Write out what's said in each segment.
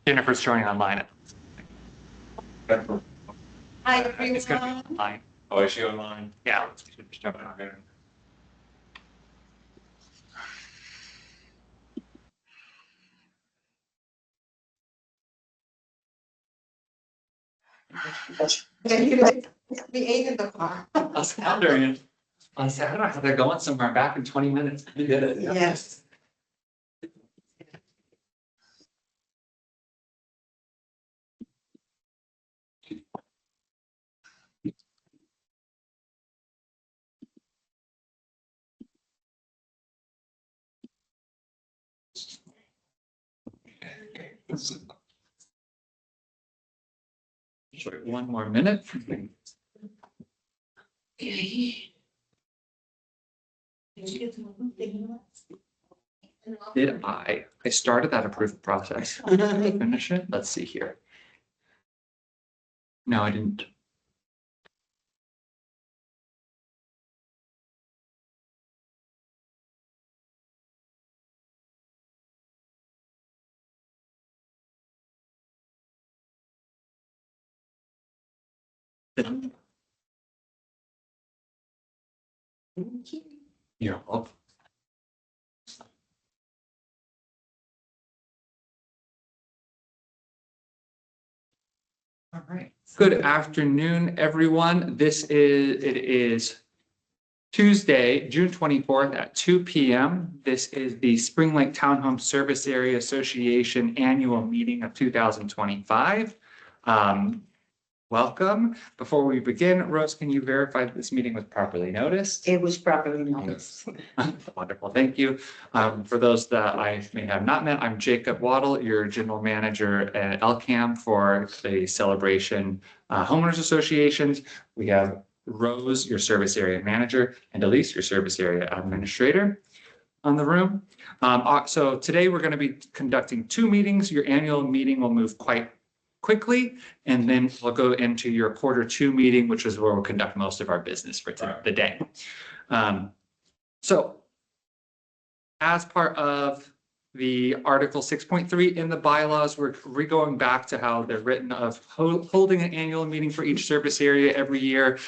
Jennifer's joining online. Hi, It's going to everyone. be online. Oh, is she online? Yeah, let's just jump on. Okay. We ate in the car. I was wondering, I said, I don't know how they're going somewhere back in 20 minutes. We did it. Yes. Sorry, one more minute. Did I started that approval process. Finish it? Let's see here. No, I didn't. You're welcome. All right. Good afternoon, everyone. It is Tuesday, June 24th at 2 p.m. This is the Spring Lake Townhome Service Area Association Annual Meeting of 2025. Welcome. Before we begin, Rose, can you verify that this meeting was properly noticed? It was properly noticed. Wonderful, thank you. For those that I may have not met, I'm Jacob Waddle, your General Manager at LCAM for the Celebration Homeowners Associations. We have Rose, your Service Area Manager, and Elise, your Service Area Administrator on the room. So today we're going to be conducting two meetings. Your annual meeting will move quite quickly, and then we'll go into your Q2 meeting, which is where we'll conduct most of our business for the day. So as part of the Article 6.3 in the bylaws, we're going back to how they're written of holding an annual meeting for each service area every year.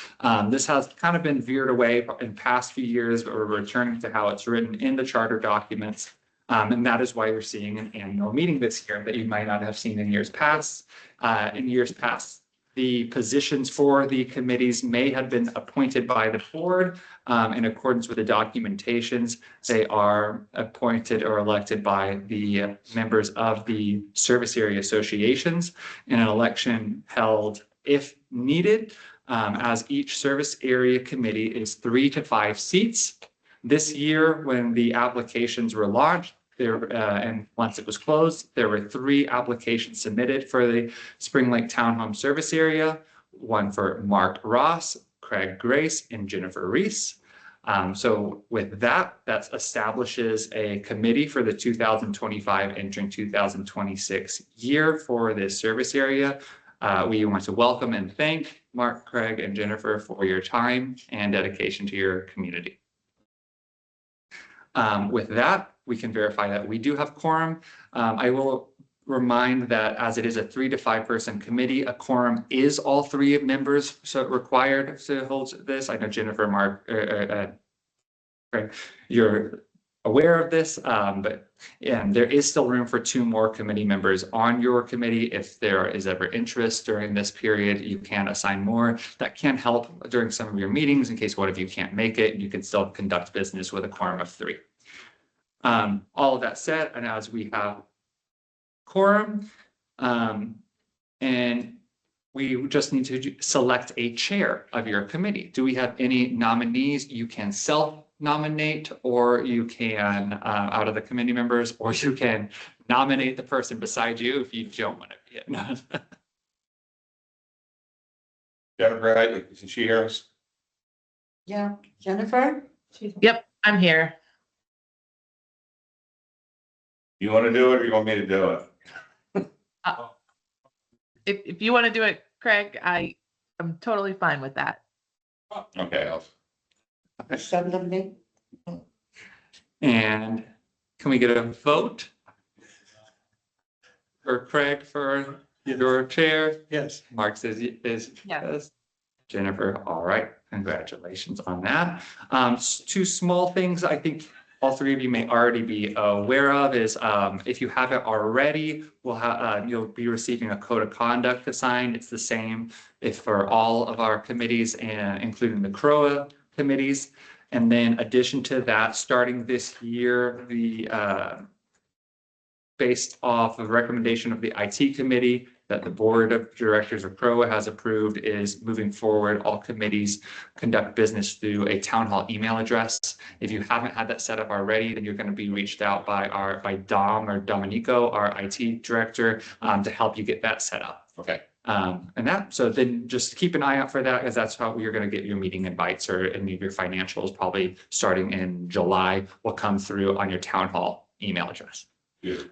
This has kind of been veered away in past few years, but we're returning to how it's written in the charter documents. And that is why you're seeing an annual meeting this year that you might not have seen in years past. The positions for the committees may have been appointed by the board in accordance with the documentations. They are appointed or elected by the members of the service area associations in an election held if needed, as each service area committee is 3 to 5 seats. This year, when the applications were launched, and once it was closed, there were 3 applications submitted for the Spring Lake Townhome Service Area, one for Mark Ross, Craig Grace, and Jennifer Reese. So with that establishes a committee for the 2025 entering 2026 year for this service area. We want to welcome and thank Mark, Craig, and Jennifer for your time and dedication to your community. With that, we can verify that we do have quorum. I will remind that as it is a 3 to 5 person committee, a quorum is all 3 members so required to hold this. I know Jennifer, Mark, Craig, you're aware of this, but there is still room for 2 more committee members on your committee. If there is ever interest during this period, you can assign more. That can help during some of your meetings in case one of you can't make it. You can still conduct business with a quorum of 3. All of that said, and as we have quorum, and we just need to select a chair of your committee. Do we have any nominees? You can self-nominate, or you can, out of the committee members, or you can nominate the person beside you if you don't want to be it. Jennifer, can she hear us? Yeah, Jennifer? Yep, I'm here. You want to do it or you want me to do it? If you want to do it, Craig, I I'm totally fine with that. Okay, Send them in. And can we get a vote? For Craig for your chair? Yes. Mark says is. Yes. Jennifer, all right, congratulations on that. Two small things I think all three of you may already be aware of is if you haven't already, you'll be receiving a code of conduct assigned. It's the same if for all of our committees and including the CROA committees. And then addition to that, starting this year, based off of recommendation of the IT committee that the board of directors of CROA has approved is moving forward, all committees conduct business through a town hall email address. If you haven't had that set up already, then you're going to be reached out by Dom or Dominico, our IT director, to help you get that set up. okay. So then just keep an eye out for that, because that's how you're going to get your meeting invites or any of your financials probably starting in July will come through on your town hall email address. Good.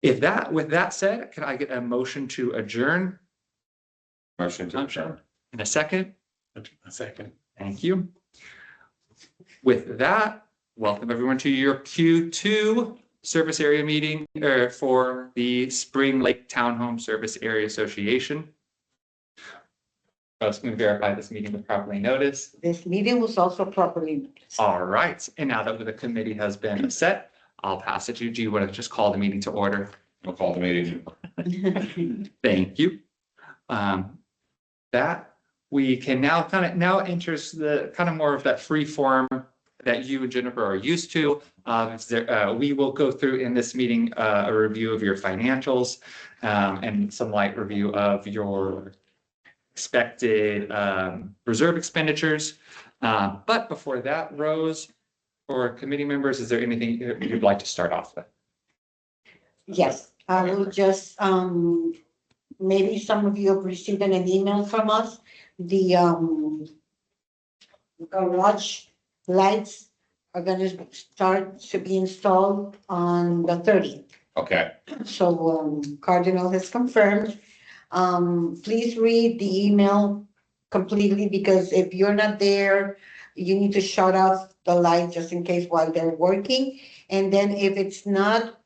With that said, can I get a motion to adjourn Motion to adjourn. in a second? A second. Thank you. With that, welcome everyone to your Q2 service area meeting for the Spring Lake Townhome Service Area Association. I was going to verify this meeting was properly noticed. This meeting was also properly noticed. All right, and now that the committee has been set, I'll pass it to you. Do you want to just call the meeting to order? We'll call the meeting. Thank you. That we can now enters the kind of more of that free form that you and Jennifer are used to. We will go through in this meeting a review of your financials and some light review of your expected reserve expenditures. But before that, Rose, or committee members, is there anything you'd like to start off with? Yes, I will just, maybe some of you have received an email from us. The garage lights are gonna start to be installed on the 30th. Okay, So Cardinal has confirmed. Please read the email completely, because if you're not there, you need to shut off the light just in case while they're working. And then if it's not,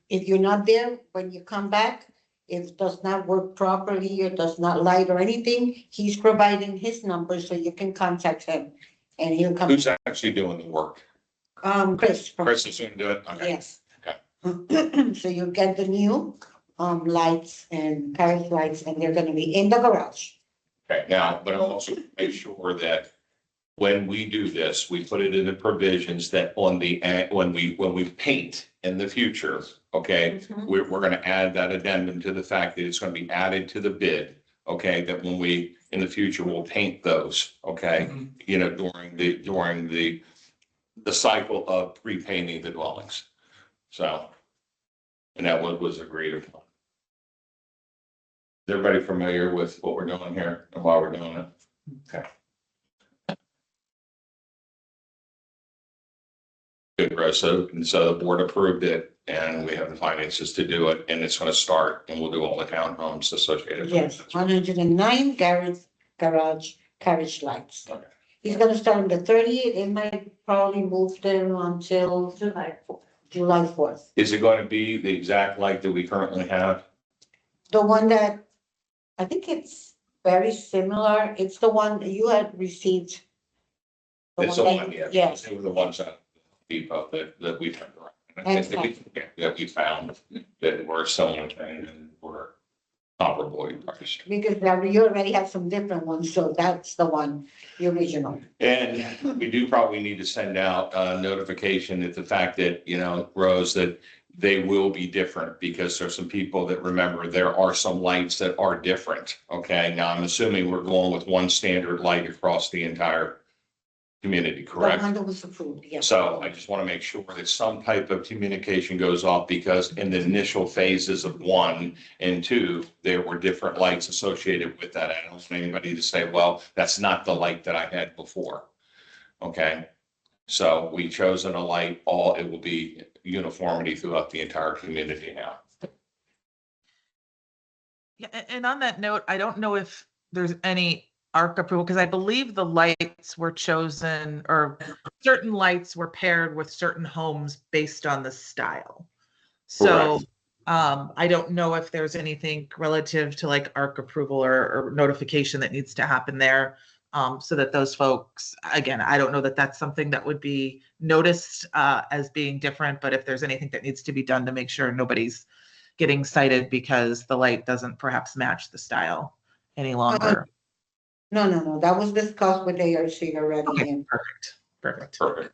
if you're not there, when you come back, if it does not work properly or does not light or anything, he's providing his number so you can contact him and he'll come. who's actually doing the work? Chris. Chris is going to do it? Okay. Yes. So you get the new lights and carriage lights, and they're gonna be in the garage. Okay, now, but also make sure that when we do this, we put it in the provisions that on the, when we paint in the future, okay? We're gonna add that addendum to the fact that it's gonna be added to the bid, okay? That when we, in the future, we'll paint those, okay? You know, during the cycle of repainting the dwellings. So, and that was agreed upon. Is everybody familiar with what we're doing here and why we're doing it? Okay. Good, Rose. So the board approved it and we have the finances to do it, and it's gonna start, and we'll do all the townhomes associated. with Yes, it. 109 garage carriage lights. Okay. He's gonna start on the 30th. It might probably move them until July 4th. Is it going to be the exact light that we currently have? The one that, I think it's very similar. It's the one that you had received. It's the that- one, yeah. Yes, They were the ones at Depot that we found. That we found that were similar and were comparably priced. because you already have some different ones, so that's the one, the original. And we do probably need to send out a notification that the fact that, you know, Rose, that they will be different, because there's some people that remember there are some lights that are different. Okay, now I'm assuming we're going with one standard light across the entire community, The correct? one that was approved, yes. So I just want to make sure that some type of communication goes off, because in the initial phases of 1 and 2, there were different lights associated with that. I don't want anybody to say, well, that's not the light that I had before. Okay, so we chosen a light, it will be uniformity throughout the entire community now. Yeah, and on that note, I don't know if there's any ARC approval, because I believe the lights were chosen, or certain lights were paired with certain homes based on the style. So I don't know if there's anything relative to like ARC approval or notification that needs to happen there. So that those folks, again, I don't know that that's something that would be noticed as being different, but if there's anything that needs to be done to make sure nobody's getting cited because the light doesn't perhaps match the style any longer. No, that was discussed with ARC already. Okay, And perfect. Perfect.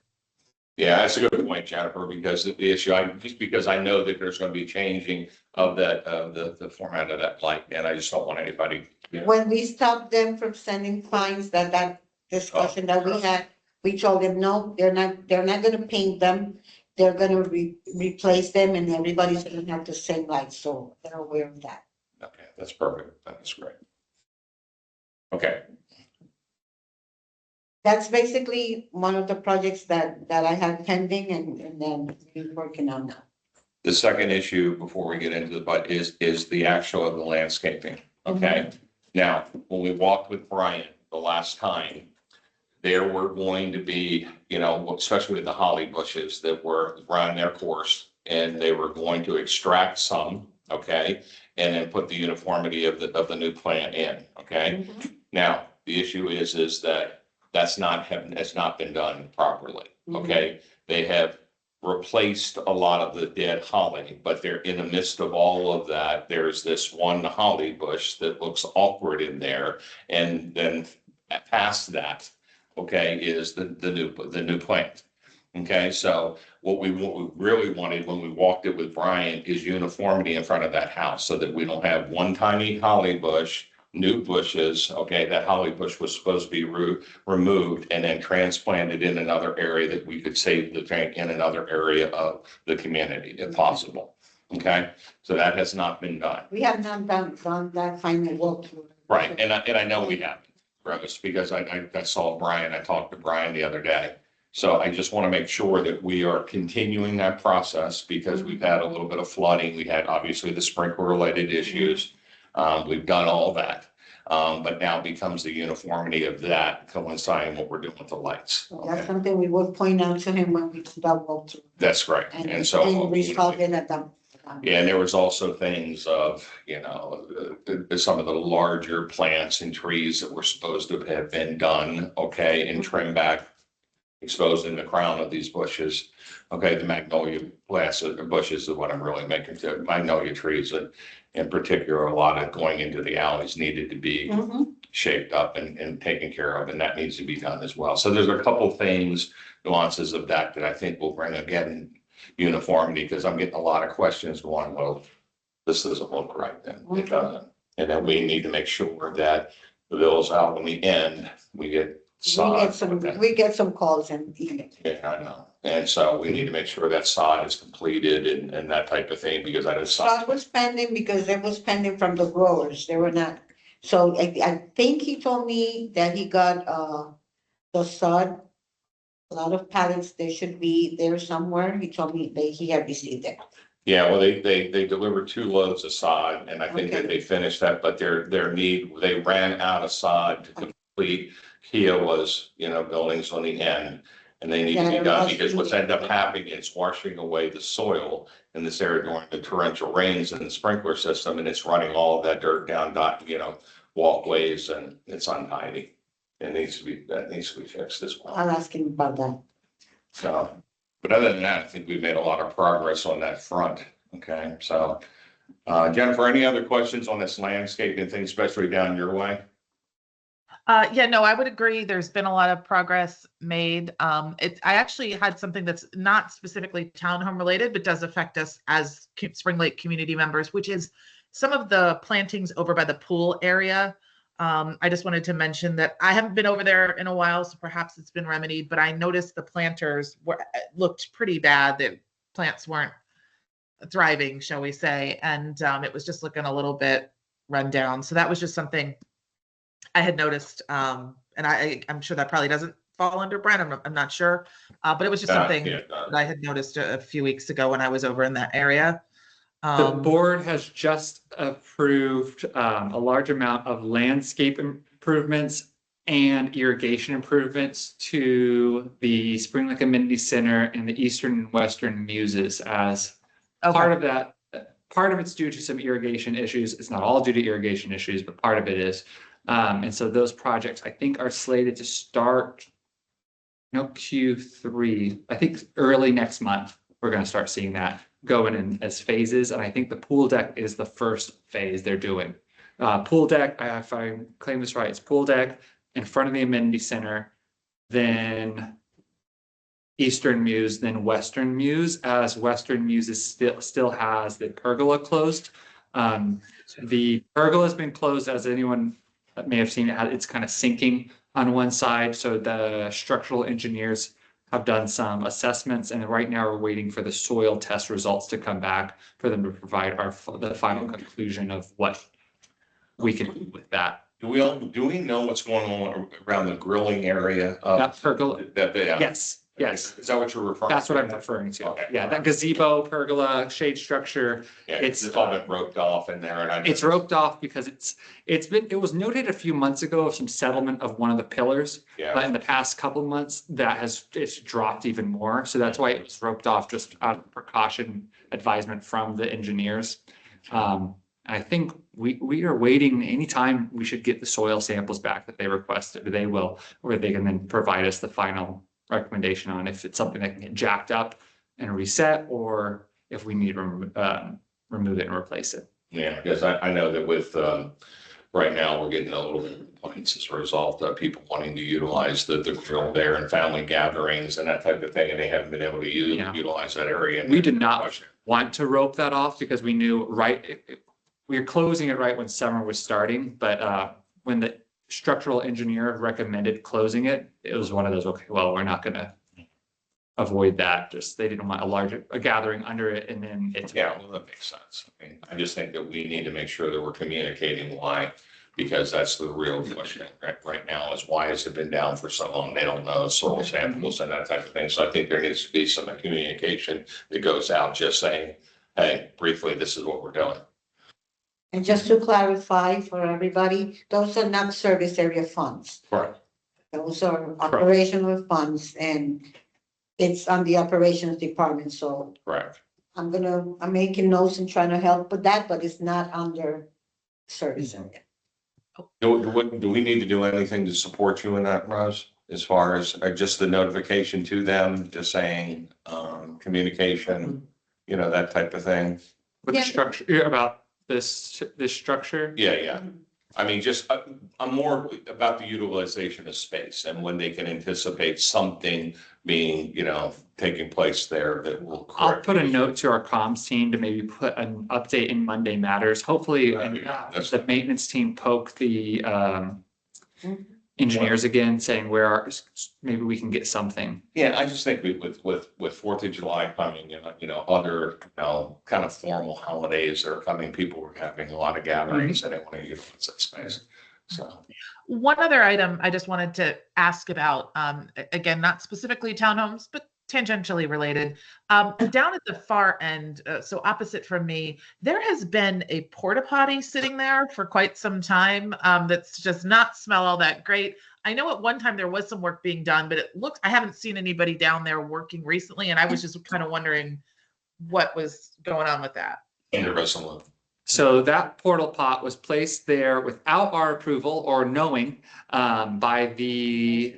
Yeah, that's a good point, Jennifer, because the issue, just because I know that there's going to be changing of that, the format of that light, and I just don't want anybody. when we stopped them from sending fines, that discussion that we had, we told them, no, they're not gonna paint them. They're gonna replace them, and everybody's gonna have the same lights, so they're aware of that. Okay, that's perfect. That's great. Okay, That's basically one of the projects that I had pending and then we're working on now. the second issue before we get into the, but is the actual of the landscaping, okay? Now, when we walked with Brian the last time, there were going to be, you know, especially with the holly bushes that were running their course, and they were going to extract some, okay? And then put the uniformity of the new plant in, okay? Now, the issue is that has not been done properly, okay? They have replaced a lot of the dead holly, but they're in the midst of all of that. There's this one holly bush that looks awkward in there, and then past that, okay, is the new plant. Okay, so what we really wanted when we walked it with Brian is uniformity in front of that house, so that we don't have one tiny holly bush, new bushes. Okay, that holly bush was supposed to be removed and then transplanted in another area, that we could save the tank in another area of the community if possible. Okay, so that has not been done. We have not done that final walkthrough. Right, and I know we haven't, Rose, because I saw Brian, I talked to Brian the other day. So I just want to make sure that we are continuing that process, because we've had a little bit of flooding. We had obviously the sprinkler related issues. We've done all that. But now becomes the uniformity of that coinciding what we're doing with the lights. So that's something we would point out to him when we do that walkthrough. That's right. And so. And resolve it at that. Yeah, and there was also things of, you know, some of the larger plants and trees that were supposed to have been done, okay, and trimmed back, exposing the crown of these bushes. Okay, the magnolia bushes is what I'm really making to magnolia trees, and in particular, a lot of going into the alleys needed to be shaped up and taken care of, and that needs to be done as well. So there's a couple things, nuances of that I think will bring, again, uniformity, because I'm getting a lot of questions going, well, this doesn't look right then. It doesn't. And then we need to make sure that the bills out in the end, we get sod. We get some calls and emails. Yeah, I know. And so we need to make sure that sod is completed and that type of thing, because I know Sod was pending because it was pending from the growers. They were not. So I think he told me that he got the sod. A lot of pallets, they should be there somewhere. He told me that he had received it. Yeah, well, they delivered 2 loads of sod, and I think that they finished that, but they ran out of sod to complete Kiowa's, you know, buildings on the end. And they need to be done, because what's ended up happening is washing away the soil in this area during the torrential rains and the sprinkler system, and it's running all of that dirt down, you know, walkways, and it's untidy. That needs to be fixed as well. I'll ask him about that. So, but other than that, I think we've made a lot of progress on that front. Okay, so, Jennifer, any other questions on this landscaping thing, especially down your way? Yeah, no, I would agree. There's been a lot of progress made. I actually had something that's not specifically townhome related, but does affect us as Spring Lake community members, which is some of the plantings over by the pool area. I just wanted to mention that I haven't been over there in a while, so perhaps it's been remedied, but I noticed the planters looked pretty bad. The plants weren't thriving, shall we say, and it was just looking a little bit run down. So that was just something I had noticed, and I'm sure that probably doesn't fall under Brent. I'm not sure, but it was just something that I had noticed a few weeks ago when I was over in that area. The board has just approved a large amount of landscape improvements and irrigation improvements to the Spring Lake Amenity Center and the Eastern and Western Muses as part Okay, of that. Part of it's due to some irrigation issues. It's not all due to irrigation issues, but part of it is. And so those projects, I think, are slated to start Q3, I think early next month, we're gonna start seeing that going in as phases, and I think the pool deck is the first phase they're doing. Pool deck, if I claim this right, it's pool deck in front of the amenity center, then Eastern Muse, then Western Muse, as Western Muse is still has the pergola closed. The pergola has been closed, as anyone may have seen, it's kind of sinking on one side, so the structural engineers have done some assessments, and right now we're waiting for the soil test results to come back for them to provide the final conclusion of what we can do with that. Do we know what's going on around the grilling area? That pergola, Yes. yes, Is that what you're referring to? that's what I'm referring to. Okay. Yeah, that gazebo, pergola, shade structure, Yeah, it's, it's all been roped off in there, and it's roped off because it was noted a few months ago of some settlement of one of the pillars. But Yeah, in the past couple of months, it's dropped even more. So that's why it was roped off, just out of precaution advisement from the engineers. I think we are waiting anytime we should get the soil samples back that they requested, they will, or they can then provide us the final recommendation on if it's something that can get jacked up and reset, or if we need to remove it and replace it. yeah, because I know that with, right now, we're getting a little bit of complaints as a result of people wanting to utilize the grill there and family gatherings and that type of thing, and they haven't been able to Yeah. utilize that area. We did not want to rope that off because we knew we were closing it right when summer was starting, but when the structural engineer recommended closing it, it was one of those, okay, well, we're not gonna avoid that, just they didn't want a gathering under it, and then it's. Yeah, well, that makes sense. I mean, I just think that we need to make sure that we're communicating why, because that's the real question right now is why has it been down for so long? They don't know soil samples and that type of thing. So I think there needs to be some communication that goes out just saying, hey, briefly, this is what we're doing. And just to clarify for everybody, those are not service area funds. Right. Those are operational funds, and it's on the operations department, so Correct. I'm making notes and trying to help with that, but it's not under service area. Do we need to do anything to support you in that, Rose? As far as just the notification to them, just saying, communication, that type of thing? With the Yeah. structure, about this structure. Yeah. I mean, just, I'm more about the utilization of space and when they can anticipate something being, taking place there that will. I'll put a note to our comms team to maybe put an update in Monday Matters. Hopefully, the maintenance team poke the engineers again, saying maybe we can get something. Yeah, I just think with Fourth of July coming and, other, kind of formal holidays that are coming, people were having a lot of gatherings and they want to utilize that space. So, one other item I just wanted to ask about, again, not specifically townhomes, but tangentially related. Down at the far end, so opposite from me, there has been a porta potty sitting there for quite some time that's just not smell all that great. I know at one time there was some work being done, but I haven't seen anybody down there working recently, and I was just kind of wondering what was going on with that. irresolute. So that portal pot was placed there without our approval or knowing by the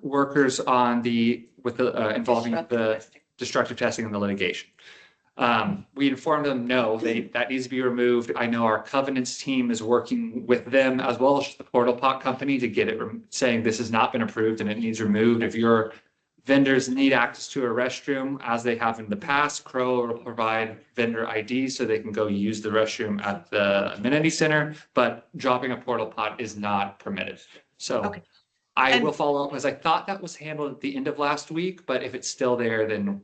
workers involving the destructive testing and the litigation. We informed them, no, that needs to be removed. I know our covenants team is working with them as well as the portal pot company to get it, saying this has not been approved and it needs removed. If your vendors need access to a restroom, as they have in the past, Crow will provide vendor ID so they can go use the restroom at the amenity center, but dropping a portal pot is not permitted. So Okay. I will follow up, because I thought that was handled at the end of last week, but if it's still there, then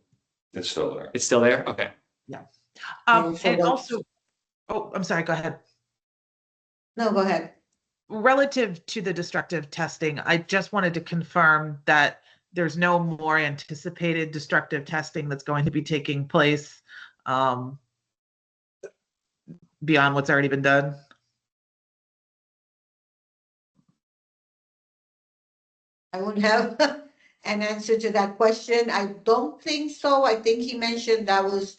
It's still there. it's still there? Okay. And also, I'm sorry, go ahead. No, go ahead. Relative to the destructive testing, I just wanted to confirm that there's no more anticipated destructive testing that's going to be taking place beyond what's already been done? I wouldn't have an answer to that question. I don't think so. I think he mentioned that was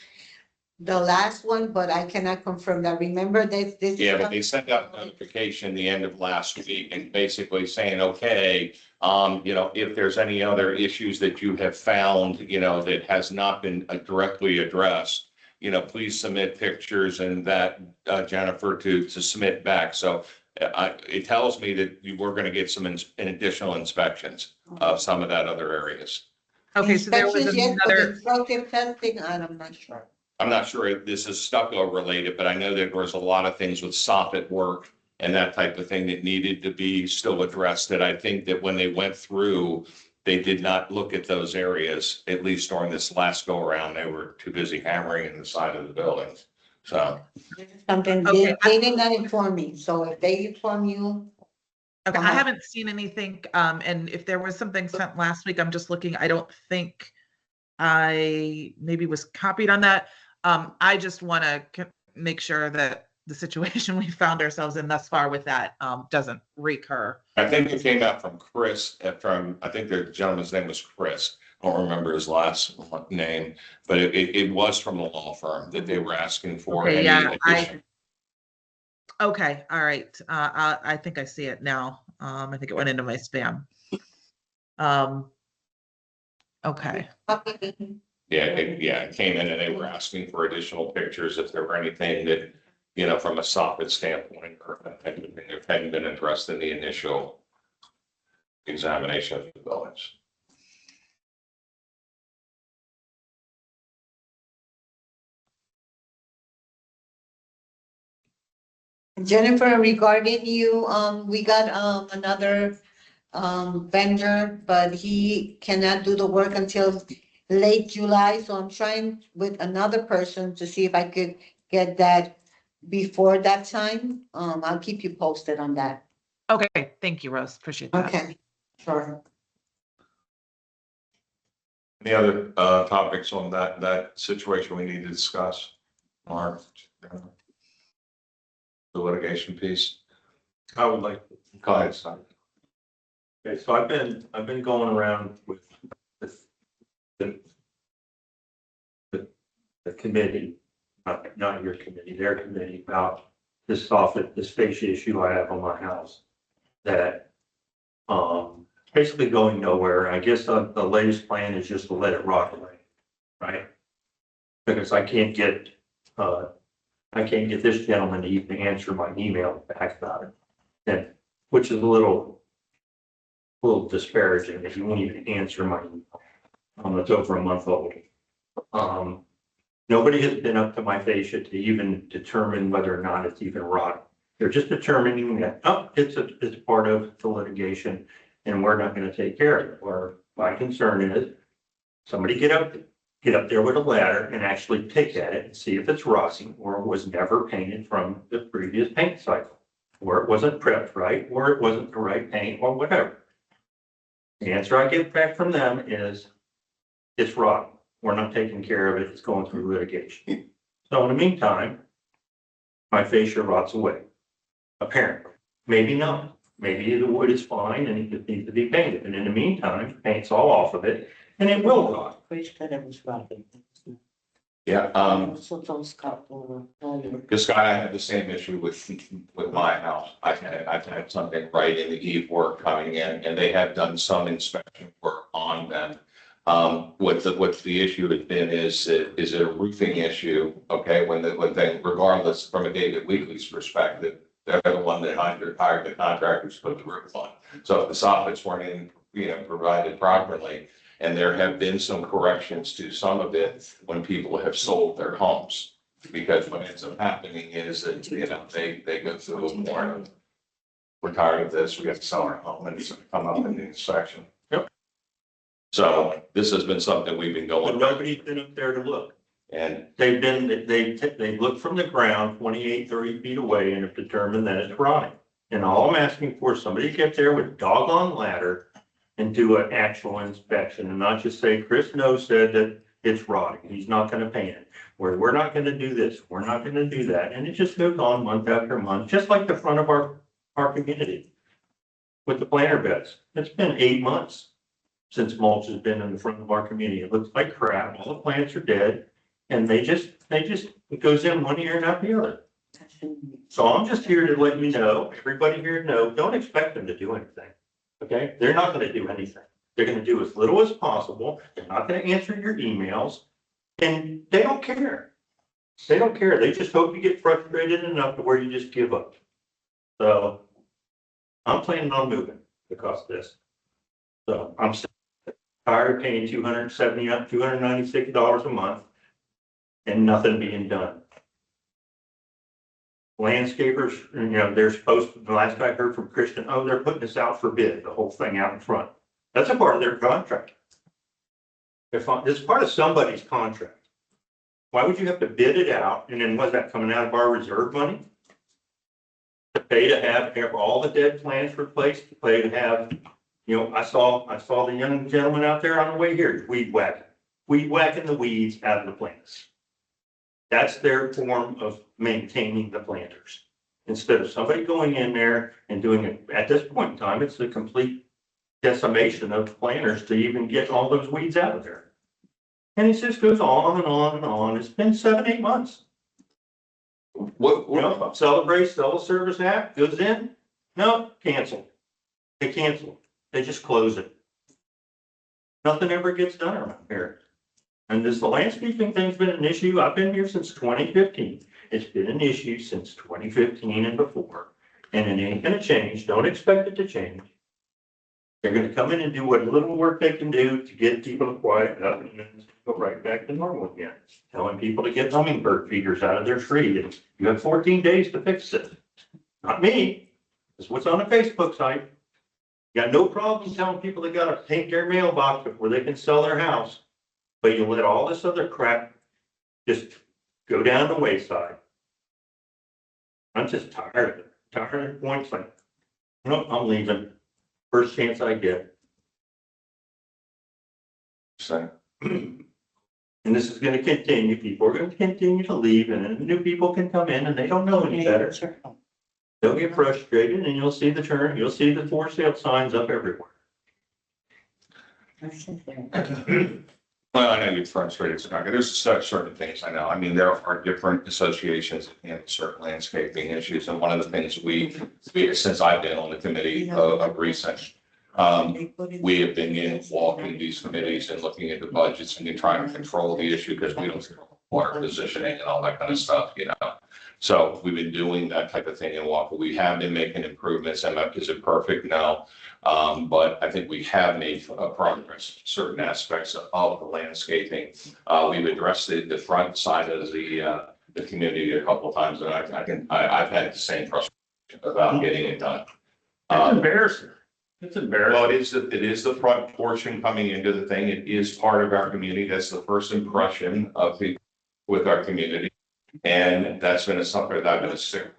the last one, but I cannot confirm that. Remember this. Yeah, but they sent out notification the end of last week and basically saying, okay, if there's any other issues that you have found, that has not been directly addressed, please submit pictures and that, Jennifer, to submit back. So it tells me that we're going to get some additional inspections of some of that other areas. Okay, so there was Inspections, yes, but another, destructive testing, I'm not sure. I'm not sure if this is stucco related, but I know that there was a lot of things with soffit work and that type of thing that needed to be still addressed, that I think that when they went through, they did not look at those areas, at least during this last go around. They were too busy hammering in the side of the buildings. So, Something, Okay. they did not inform me, so if they inform you, okay, I Uh-huh. haven't seen anything, and if there was something sent last week, I'm just looking, I don't think I maybe was copied on that. I just want to make sure that the situation we found ourselves in thus far with that, doesn't recur. I think it came out from Chris, I think the gentleman's name was Chris. I don't remember his last name, but it was from the law firm that they were asking for. Okay, any yeah, addition. Okay, all right. I think I see it now. I think it went into my spam. Okay, Yeah, it came in and they were asking for additional pictures if there were anything that, from a soffit standpoint, or if hadn't been addressed in the initial examination of the buildings. Jennifer, regarding you, we got, another, vendor, but he cannot do the work until late July, so I'm trying with another person to see if I could get that before that time. I'll keep you posted on that. okay, thank you, Rose, appreciate that. Okay, sure. Any other topics on that situation we need to discuss? Mark? The litigation piece? I would like, Go ahead, son. okay, so I've been going around with the committee, not your committee, their committee, about this soffit, this fascia issue I have on my house. That, basically going nowhere. I guess the latest plan is just to let it rot away, right? Because I can't get this gentleman to even answer my email back about it. And, which is a little disparaging that you won't even answer my email. It's over a month old. Nobody has been up to my fascia to even determine whether or not it's even rotten. They're just determining that, it's part of the litigation and we're not going to take care of it. Or my concern is somebody get up there with a ladder and actually pick at it and see if it's rotting or was never painted from the previous paint cycle, or it wasn't prepped right, or it wasn't the right paint or whatever. The answer I get back from them is it's rotten. We're not taking care of it. It's going through litigation. So in the meantime, my fascia rots away. Apparently, maybe not. Maybe the wood is fine and it just needs to be painted. And in the meantime, paint's all off of it and it will rot. Yeah, this guy, I had the same issue with my house. I've had something right in the eve work coming in, and they have done some inspection work on them. What the issue has been is it a roofing issue? Okay, when they, regardless, from a David Weekley's perspective, they're the one that hired the contractor to put the roof on. So if the soffits weren't provided properly. And there have been some corrections to some of it when people have sold their homes. Because what ends up happening is that, they go through a more, we're tired of this, we have to sell our home, and it's gonna come up in the inspection. Yep. So this has been something we've been But going, nobody's been up there to look. and They looked from the ground 28, 30 feet away and have determined that it's rotting. And all I'm asking for is somebody to get there with a doggone ladder and do an actual inspection and not just say, Chris Snow said that it's rotting. He's not gonna paint it. Or we're not gonna do this, we're not gonna do that. And it just goes on month after month, just like the front of our community with the planter beds. It's been 8 months since mulch has been in the front of our community. It looks like crap. All the plants are dead. And it goes in one ear and out the other. So I'm just here to let you know, everybody here know, don't expect them to do anything. Okay? They're not gonna do anything. They're gonna do as little as possible. They're not gonna answer your emails. And they don't care. They don't care. They just hope you get frustrated enough to where you just give up. So I'm planning on moving because of this. So I'm tired of paying $296 a month and nothing being done. Landscapers, they're supposed to, the last I heard from Christian, oh, they're putting this out for bid, the whole thing out in front. That's a part of their contract. It's part of somebody's contract. Why would you have to bid it out? And then was that coming out of our reserve money? To pay to have all the dead plants replaced, to pay to have, I saw the young gentleman out there on the way here, weed whacking the weeds out of the plants. That's their form of maintaining the planters. Instead of somebody going in there and doing it, at this point in time, it's a complete decimation of planters to even get all those weeds out of there. And it just goes on and on and on. It's been 7-8 months. Celebrate, sell a service act, goes in, no, cancel. They cancel. They just close it. Nothing ever gets done around here. And the landscaping thing's been an issue. I've been here since 2015. It's been an issue since 2015 and before. And it ain't gonna change. Don't expect it to change. They're gonna come in and do what little work they can do to get people to quiet up and then go right back to normal again. Telling people to get hummingbird feeders out of their tree. And you have 14 days to fix it. Not me. It's what's on the Facebook site. You got no problem telling people they gotta paint their mailbox before they can sell their house. But you let all this other crap just go down the wayside. I'm just tired of it. Tired of points like, no, I'm leaving. First chance I get. So, And this is gonna continue. People are gonna continue to leave and then new people can come in and they don't know any better. They'll get frustrated and you'll see the for sale signs up everywhere. well, I know you're frustrated, Scott. There's certain things I know. I mean, there are different associations and certain landscaping issues. And one of the things we since I've been on the committee of recent, we have been in walking these committees and looking at the budgets and trying to control the issue because we don't control water positioning and all that kind of stuff, So we've been doing that type of thing in Walker. We have been making improvements. And is it perfect? No. But I think we have made progress in certain aspects of the landscaping. We've addressed the front side of the community a couple of times, and I've had the same frustration about getting it done. It's embarrassing. It's embarrassing. Well, it is the front portion coming into the thing. It is part of our community. That's the first impression of people with our community. And that's been something that I've been a stick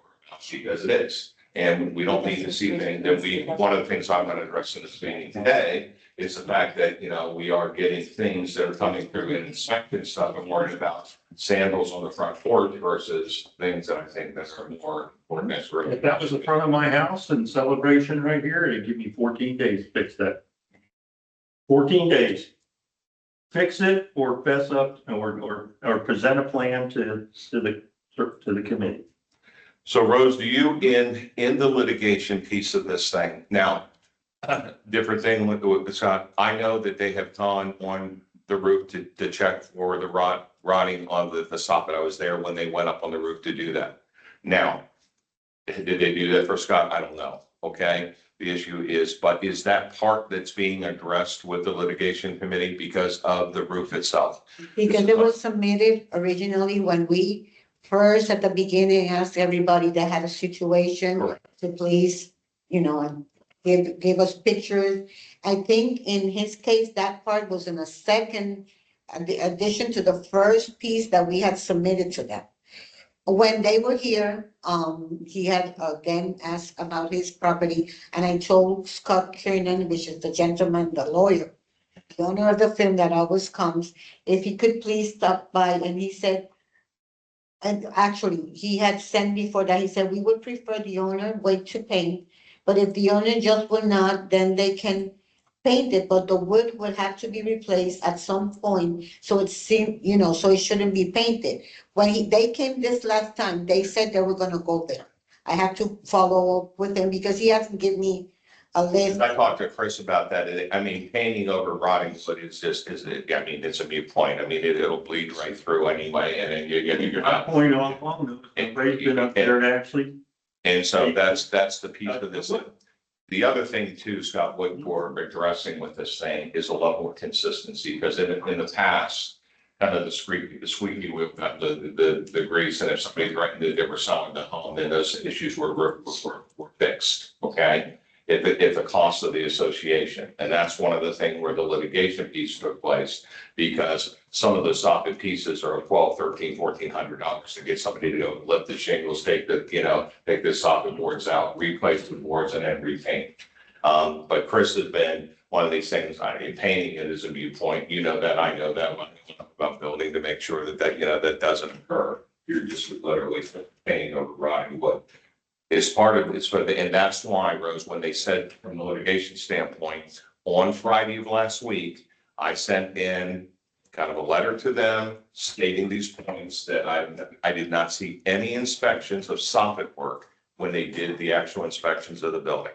because it is. And we don't need to see things that one of the things I'm going to address in this meeting today is the fact that, we are getting things that are coming through and inspecting stuff and worried about sandals on the front porch versus things that I think that are more important. If that was the front of my house and Celebration right here, it'd give me 14 days to fix that. 14 days. Fix it or fess up or present a plan to the committee. So Rose, do you in the litigation piece of this thing now, different thing with Scott, I know that they have gone on the roof to check for the rotting on the soffit. I was there when they went up on the roof to do that. Now, did they do that for Scott? I don't know. Okay. The issue is, but is that part that's being addressed with the litigation committee because of the roof itself? Because it was submitted originally when we first at the beginning asked everybody that had a situation Correct. to please, and give us pictures. I think in his case, that part was in a second, the addition to the first piece that we had submitted to them. When they were here, he had again asked about his property, and I told Scott Kiernan, which is the gentleman, the lawyer, the owner of the film that always comes, if he could please stop by, and he said, and actually, he had sent before that, he said, we would prefer the owner wait to paint, but if the owner just will not, then they can paint it, but the wood would have to be replaced at some point, so it seemed, so it shouldn't be painted. When they came this last time, they said they were gonna go there. I have to follow up with him because he hasn't given me a list. I talked to Chris about that. I mean, painting over rotting wood is it's a moot point. I mean, it'll bleed right through anyway, and then you're My not. point on those, everybody's been up there to actually. And so that's the piece of this. The other thing too, Scott, what we're addressing with this thing is a level of consistency, because in the past, kind of the squeaky wheel got the grease, and if somebody threatened that they were selling the home, then those issues were fixed, okay? If the cost of the association, and that's one of the things where the litigation piece took place, because some of the soffit pieces are $1,200, $1,300, $1,400 to get somebody to go lift the shingles, take the soffit boards out, replace the boards, and then repaint. But Chris has been one of these things. I mean, painting it is a viewpoint. You know that, I know that when about building, to make sure that that doesn't occur. You're just literally painting over rotting wood. Is part of it's for the, and that's why, Rose, when they said from the litigation standpoint, on Friday of last week, I sent in kind of a letter to them stating these points, that I did not see any inspections of soffit work when they did the actual inspections of the building.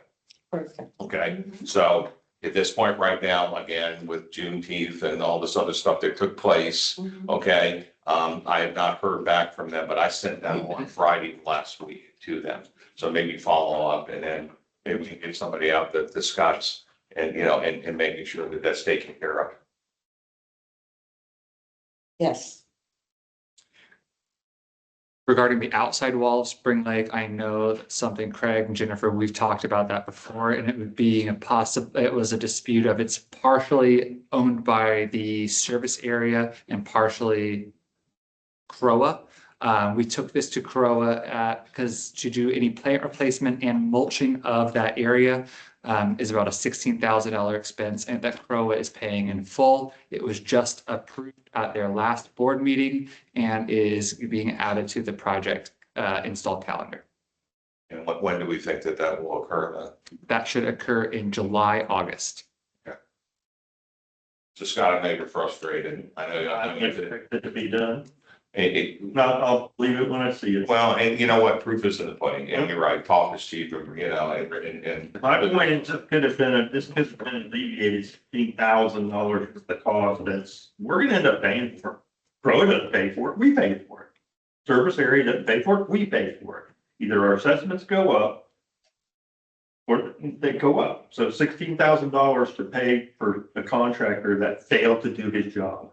Perfect. Okay, so at this point right now, again, with Juneteenth and all this other stuff that took place, okay, I have not heard back from them, but I sent them on Friday last week to them. So maybe follow up, and then maybe we can get somebody out that discuss and, and making sure that that's taken care of. Yes. Regarding the outside wall of Spring Lake, I know that's something Craig and Jennifer, we've talked about that before, and it would be it was a dispute of it's partially owned by the service area and partially CROA. We took this to CROA because to do any plant replacement and mulching of that area is about a $16,000 expense, and that CROA is paying in full. It was just approved at their last board meeting and is being added to the project install calendar. And when do we think that will occur then? That should occur in July, August. Okay. So Scott, I know you're frustrated. I I know expect it to be done. it, No, I'll believe it when I see it. well, and you know what, proof is in the pudding, and you're right, talk is cheaper, and. My point is, this could have been alleviated $16,000 is the cost we're gonna end up paying for. Pro doesn't pay for it, we pay for it. Service area doesn't pay for it, we pay for it. Either our assessments go up or they go up. So $16,000 to pay for a contractor that failed to do his job.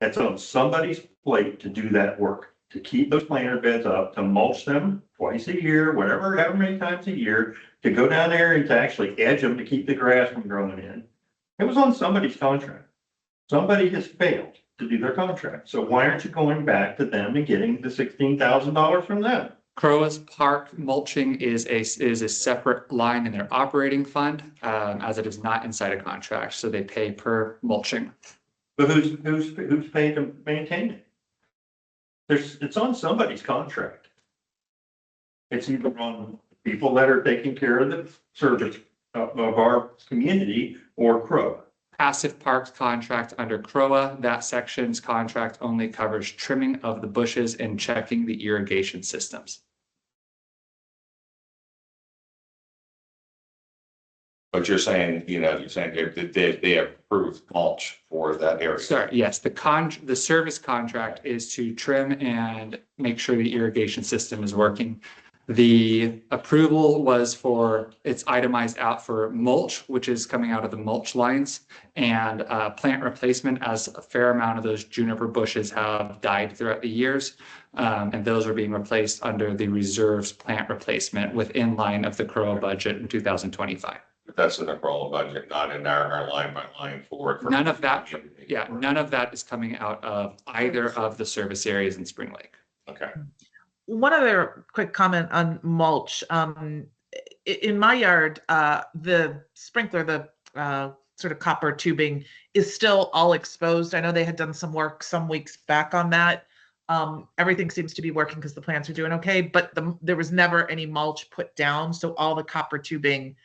That's on somebody's plate to do that work, to keep those planter beds up, to mulch them twice a year, however many times a year, to go down there and to actually edge them to keep the grass from growing in. It was on somebody's contract. Somebody has failed to do their contract. So why aren't you going back to them and getting the $16,000 from them? CROA's park mulching is a separate line in their operating fund, as it is not inside a contract, so they pay per mulching. But who's paying to maintain it? It's on somebody's contract. It's either on people that are taking care of the service of our community or CROA. Passive parks contract under CROA, that section's contract only covers trimming of the bushes and checking the irrigation systems. But you're saying, they approved mulch for that area. Sorry, yes, the service contract is to trim and make sure the irrigation system is working. The approval was it's itemized out for mulch, which is coming out of the mulch lines, and plant replacement, as a fair amount of those juniper bushes have died throughout the years. And those are being replaced under the reserves plant replacement within line of the CROA budget in 2025. But that's in the CROA budget, not in our line by line for it. None of that, yeah, none of that is coming out of either of the service areas in Spring Lake. Okay. One other quick comment on mulch. In my yard, the sprinkler, the sort of copper tubing is still all exposed. I know they had done some work some weeks back on that. Everything seems to be working because the plants are doing okay, but there was never any mulch put down. So all the copper tubing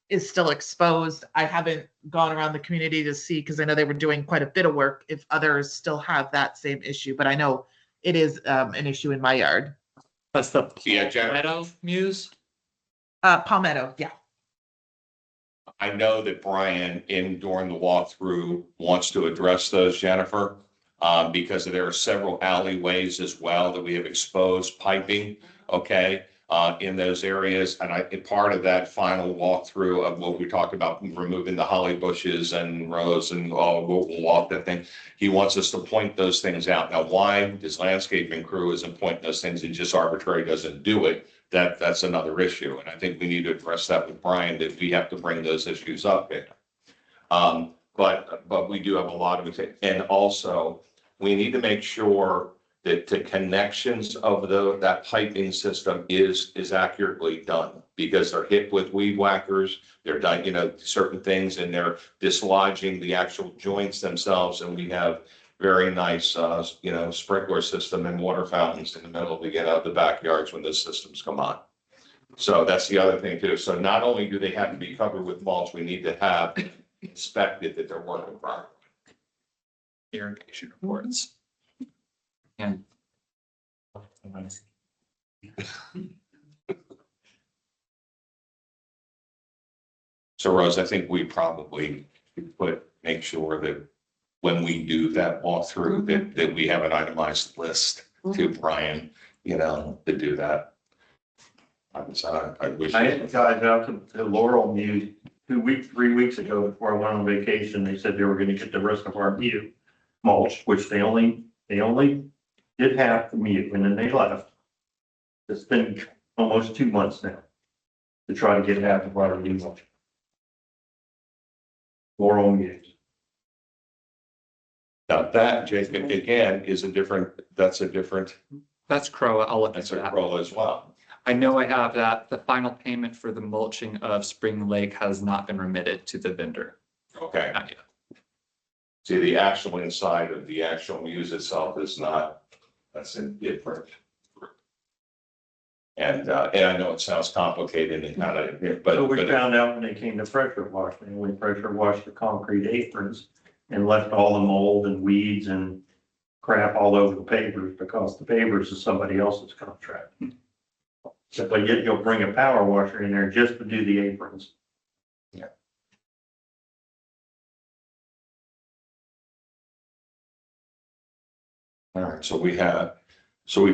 is still exposed. I haven't gone around the community to see, because I know they were doing quite a bit of work, if others still have that same issue, but I know it is an issue in my yard. That's the Yeah, Jennifer. Palmetto Muse. Palmetto, yeah. I know that Brian, during the walkthrough, wants to address those, Jennifer, because there are several alleyways as well that we have exposed piping, okay, in those areas. And part of that final walkthrough of what we talked about, removing the holly bushes and rows and we'll walk that thing. He wants us to point those things out. Now, why his landscaping crew isn't pointing those things and just arbitrary doesn't do it, that's another issue. And I think we need to address that with Brian, that we have to bring those issues up. But we do have a lot of it. And also, we need to make sure that the connections of that piping system is accurately done, because they're hit with weed whackers. They're done, certain things, and they're dislodging the actual joints themselves. And we have very nice, sprinkler system and water fountains in the middle to get out of the backyards when those systems come on. So that's the other thing too. So not only do they have to be covered with mulch, we need to have inspected that they're working properly. Irrigation reports. And So Rose, I think we probably make sure that when we do that walkthrough, that we have an itemized list to Brian, to do that. I wish. I had guys out to Laurel Muse 3 weeks ago before I went on vacation. They said they were gonna get the rest of our mulch, which they only did half the mute, and then they left. It's been almost 2 months now to try to get half of our mulch. Laurel Muse. Now that, Jacob, again, that's a different, that's Crow. I'll look that's into a that. role as well. I know I have that. The final payment for the mulching of Spring Lake has not been remitted to the vendor. Okay. Not yet. See, the actual inside of the actual muse itself is not, that's a different. And I know it sounds complicated and kind of, So we but found out when they came to pressure wash, they only pressure washed the concrete aprons and left all the mold and weeds and crap all over the pavers, because the pavers is somebody else's contract. So, but yet you'll bring a power washer in there just to do the aprons. all right, so we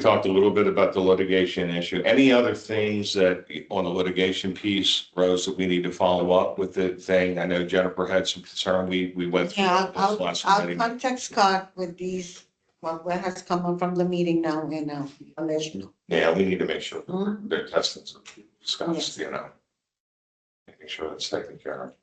talked a little bit about the litigation issue. Any other things that on the litigation piece, Rose, that we need to follow up with the thing? I know Jennifer had some concern. We went through Yeah, this last I'll meeting. contact Scott with these, what has come up from the meeting now, and I'll let you know. Yeah, we need to make sure Mhm. their testings are discussed, making sure that's taken care of.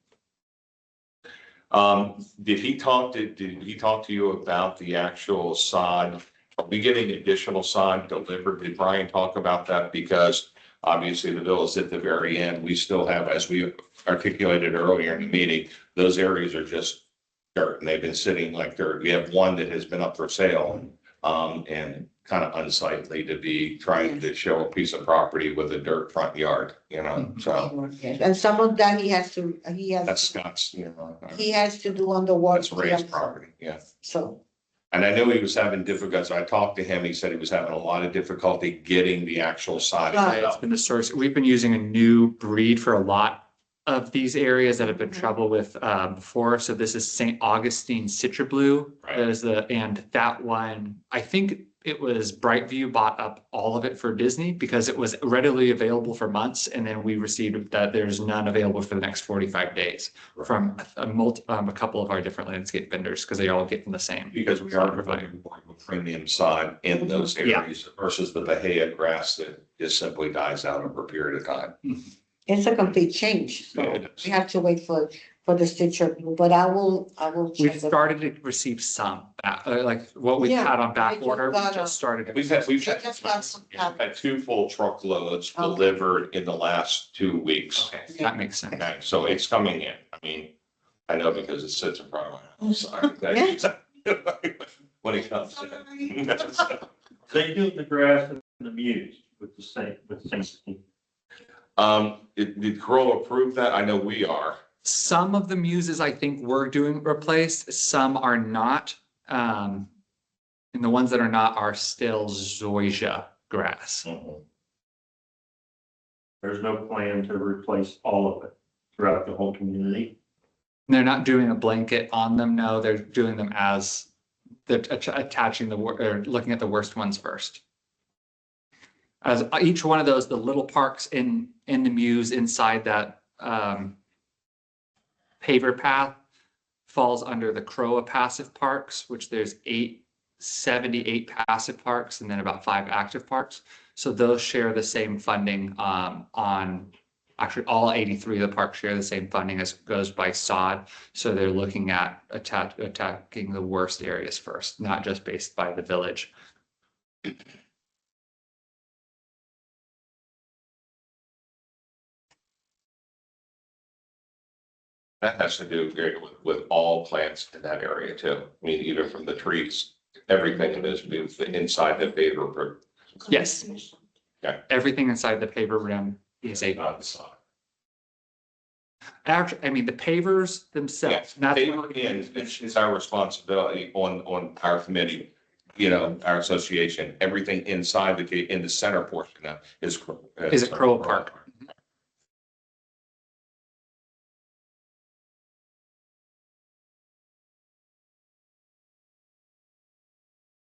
Did he talk to you about the actual sod? Are we getting additional sod delivered? Did Brian talk about that? Because obviously the bill is at the very end. We still have, as we articulated earlier in the meeting, those areas are just dirt, and they've been sitting like dirt. We have one that has been up for sale, and kind of unsightly to be trying to show a piece of property with a dirt front yard, so And some of that he has that's Scott's, he has to do on the water. that's Ray's property, yeah. So, And I know he was having difficulty. So I talked to him. He said he was having a lot of difficulty getting the actual sod. Right. It's been the source. We've been using a new breed for a lot of these areas that have been trouble with before. So this is St. Augustine Citra Blue. Right. And that one, I think it was Brightview bought up all of it for Disney because it was readily available for months. And then we received that there's none available for the next 45 days from a couple of our different landscape vendors, because they all get from the same. Because we are providing more of a premium sod in those Yeah. areas versus the Bahia grass that just simply dies out over a period of time. it's a complete change, so Yeah, it is. we have to wait for the Stitcher Blue, but I will We've check. started to receive some, like what we Yeah, had on I back just order, we got just started. We've had I just got some. we've had 2 full truckloads Okay. delivered in the last 2 weeks. Okay, that makes sense. Okay, so it's coming in. I mean, I know because it sits in front of my house. I think that's exactly when it comes to. They do the grass and the muse with the same scheme. Did Corolla approve that? I know we are. Some of the muses I think were doing replaced, some are not. And the ones that are not are still zoysia grass. There's no plan to replace all of it throughout the whole community. They're not doing a blanket on them, no, they're doing them as they're attaching or looking at the worst ones first. As each one of those, the little parks in the muse inside that paver path falls under the CROA passive parks, which there's 78 passive parks and then about 5 active parks. So those share the same funding on actually all 83 of the parks share the same funding as goes by SOD. So they're looking at attacking the worst areas first, not just based by the village. That has to do with all plants in that area too. I mean, even from the trees, everything is moved inside the paver. Yes. Okay. Everything inside the paver rim is a, actually, I mean, the pavers themselves. not the- Paver in, it's our responsibility on our committee, you know, our association, everything inside in the center portion of is a CROA park.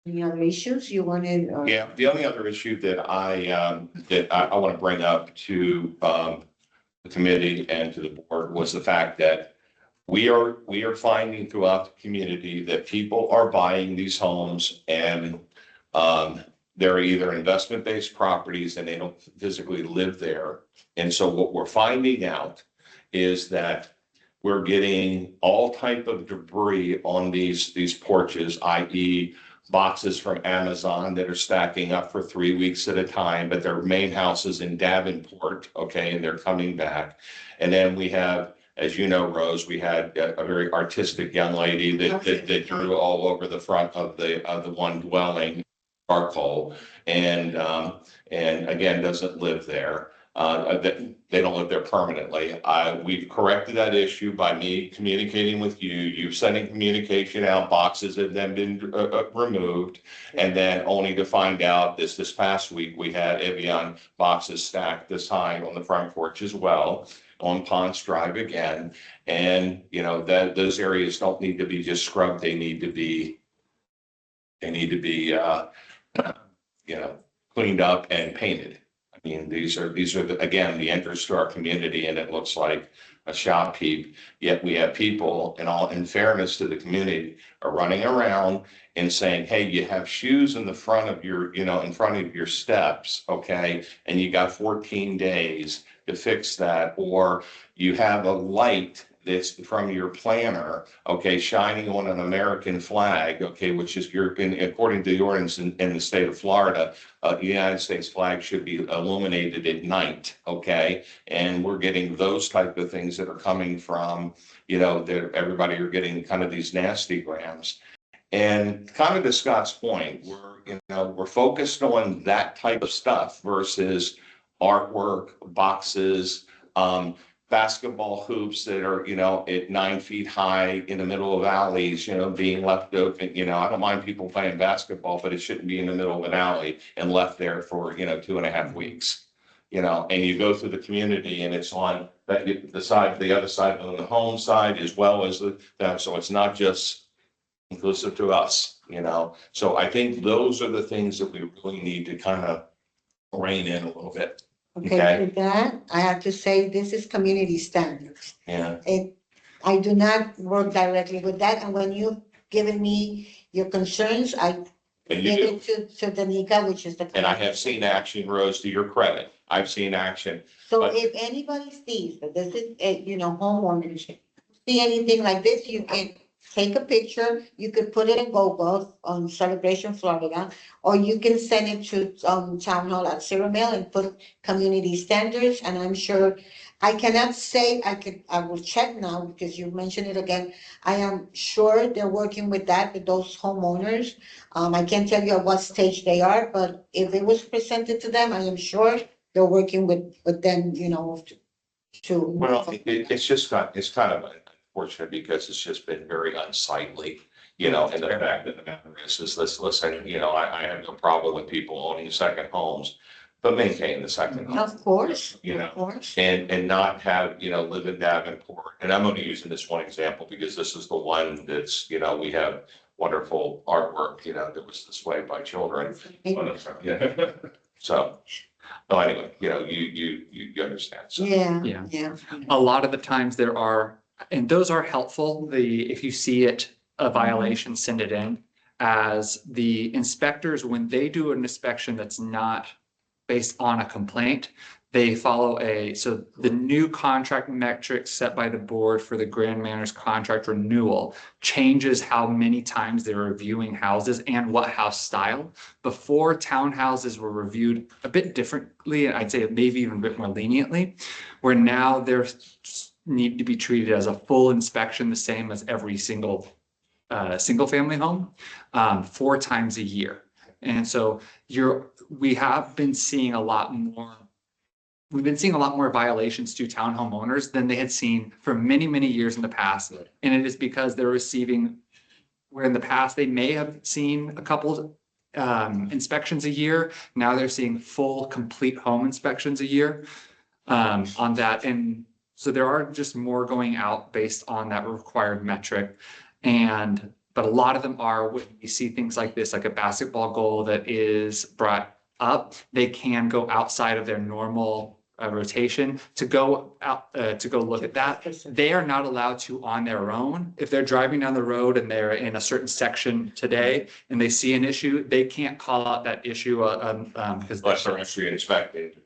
Any other issues you wanted? Yeah, the only other issue that I want to bring up to the committee and to the board was the fact that we are finding throughout the community that people are buying these homes and they're either investment-based properties and they don't physically live there. And so what we're finding out is that we're getting all type of debris on these porches, i.e. boxes from Amazon that are stacking up for 3 weeks at a time, but their main house is in Davenport, okay, and they're coming back. And then we have, as you know, Rose, we had a very artistic young lady that drew all over the front of the one dwelling, charcoal, and again, doesn't live there. They don't live there permanently. We've corrected that issue by me communicating with you. You've sending communication out, boxes have then been removed. And then only to find out this past week, we had Evian boxes stacked this high on the front porch as well, on Ponce Drive again. And, you know, those areas don't need to be just scrubbed. They need to be, you know, cleaned up and painted. I mean, these are again, the entrance to our community, and it looks like a shop heap. Yet we have people, in fairness to the community, are running around and saying, hey, you have shoes in the front of your, you know, in front of your steps, okay? And you got 14 days to fix that. Or you have a light that's from your planner, okay, shining on an American flag, okay, which is according to the ordinance in the state of Florida, the United States flag should be illuminated at night, okay? And we're getting those type of things that are coming from, you know, that everybody are getting kind of these nasty grams. And kind of to Scott's point, we're focused on that type of stuff versus artwork, boxes, basketball hoops that are, you know, at 9 feet high in the middle of alleys, you know, being left open. You know, I don't mind people playing basketball, but it shouldn't be in the middle of an alley and left there for, you know, 2.5 weeks. You know, and you go through the community and it's on the other side on the home side as well as them. So it's not just inclusive to us, you know. So I think those are the things that we really need to kind of rein in a little bit. Okay, for that, I have to say, this is community standards. Yeah. I do not work directly with that, and when you've given me your concerns, I And give you do. it to Danica, which is the. And I have seen action, Rose, to your credit. I've seen action. So but- if anybody sees that this is, you know, homeownership, see anything like this, you can take a picture, you could put it in Google on Celebration Florida, or you can send it to, Town Hall at Zero Mail and put community standards, and I'm sure, I cannot say, I will check now, because you mentioned it again. I am sure they're working with that, with those homeowners. I can't tell you at what stage they are, but if it was presented to them, I am sure they're working with them, to. Well, it's just it's kind of unfortunate because it's just been very unsightly, and the fact that the matter is listen, I have no problem with people owning second homes, but maintain the second home. Of course, You know, of course. and not have, live in Davenport. And I'm only using this one example because this is the one that's, we have wonderful artwork, that was displayed by children. Yeah. So, no, anyway, you understand. So, Yeah, Yeah. yeah. A lot of the times there are, and those are helpful, if you see it, a violation, send it in. As the inspectors, when they do an inspection that's not based on a complaint, they follow so the new contract metrics set by the board for the Grand Manor's contract renewal changes how many times they're reviewing houses and what house style. Before, townhouses were reviewed a bit differently, and I'd say maybe even a bit more leniently, where now they're need to be treated as a full inspection, the same as every single family home, 4 times a year. And so we have been seeing a lot more. We've been seeing a lot more violations to townhome owners than they had seen for many, many years in the past. And it is because they're receiving, where in the past they may have seen a couple inspections a year. Now they're seeing full, complete home inspections a year on that. And so there are just more going out based on that required metric. But a lot of them are, when you see things like this, like a basketball goal that is brought up, they can go outside of their normal rotation to go out, to go look at that. They are not allowed to on their own. If they're driving down the road and they're in a certain section today and they see an issue, they can't call out that issue because unless they're actually inspected.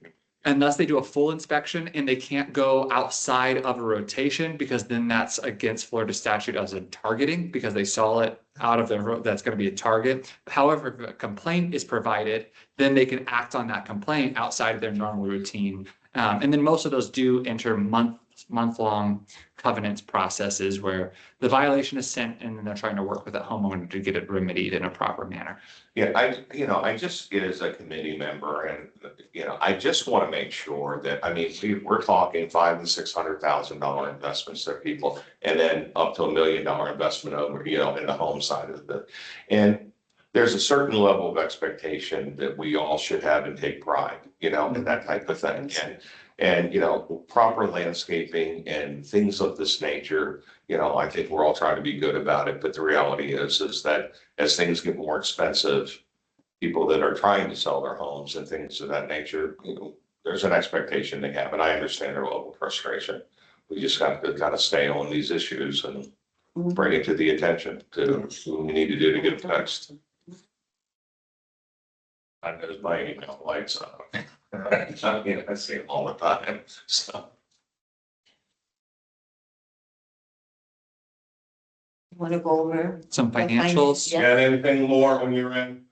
unless they do a full inspection, and they can't go outside of a rotation because then that's against Florida statute as a targeting, because they saw it out of the road, that's going to be a target. However, if a complaint is provided, then they can act on that complaint outside of their normal routine. And then most of those do enter month-long covenants processes where the violation is sent and then they're trying to work with the homeowner to get it remedied in a proper manner. Yeah, I just, as a committee member, and, I just want to make sure that, we're talking $500,000 to $600,000 investments that people, and then up to $1 million investment over, in the home side of it. And there's a certain level of expectation that we all should have and take pride, in that type of thing. And, proper landscaping and things of this nature, I think we're all trying to be good about it. But the reality is that as things get more expensive, people that are trying to sell their homes and things of that nature, there's an expectation they have. And I understand their level of frustration. We just got to kind of stay on these issues and bring it to the attention to what we need to do to get it fixed. I know my email lights up. I see them all the time, so. Want to go over? Some The finance, financials. yeah. Got anything more when you're in?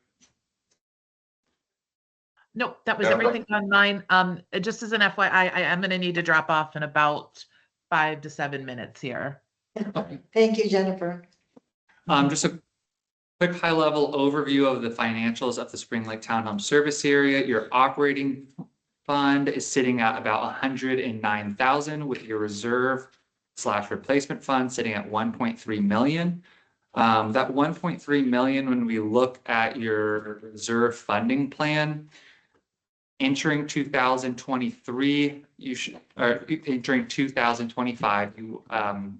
Nope, that was Yeah. everything on mine. Just as an FYI, I am going to need to drop off in about 5 to 7 minutes here. Thank you, Jennifer. Just a quick high-level overview of the financials of the Spring Lake Townhome Service Area. Your operating fund is sitting at about 109,000, with your reserve/replacement fund sitting at 1.3 million. That 1.3 million, when we look at your reserve funding plan, entering 2023, or entering 2025, you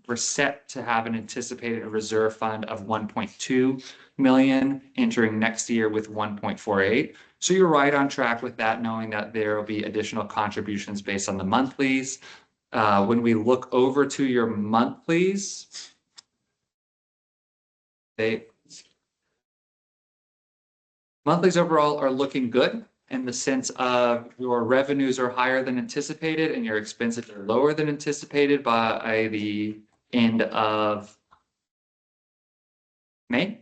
were set to have an anticipated reserve fund of 1.2 million, entering next year with 1.48. So you're right on track with that, knowing that there will be additional contributions based on the monthlies. When we look over to your monthlies, monthlies overall are looking good, in the sense of your revenues are higher than anticipated and your expenses are lower than anticipated by the end of May.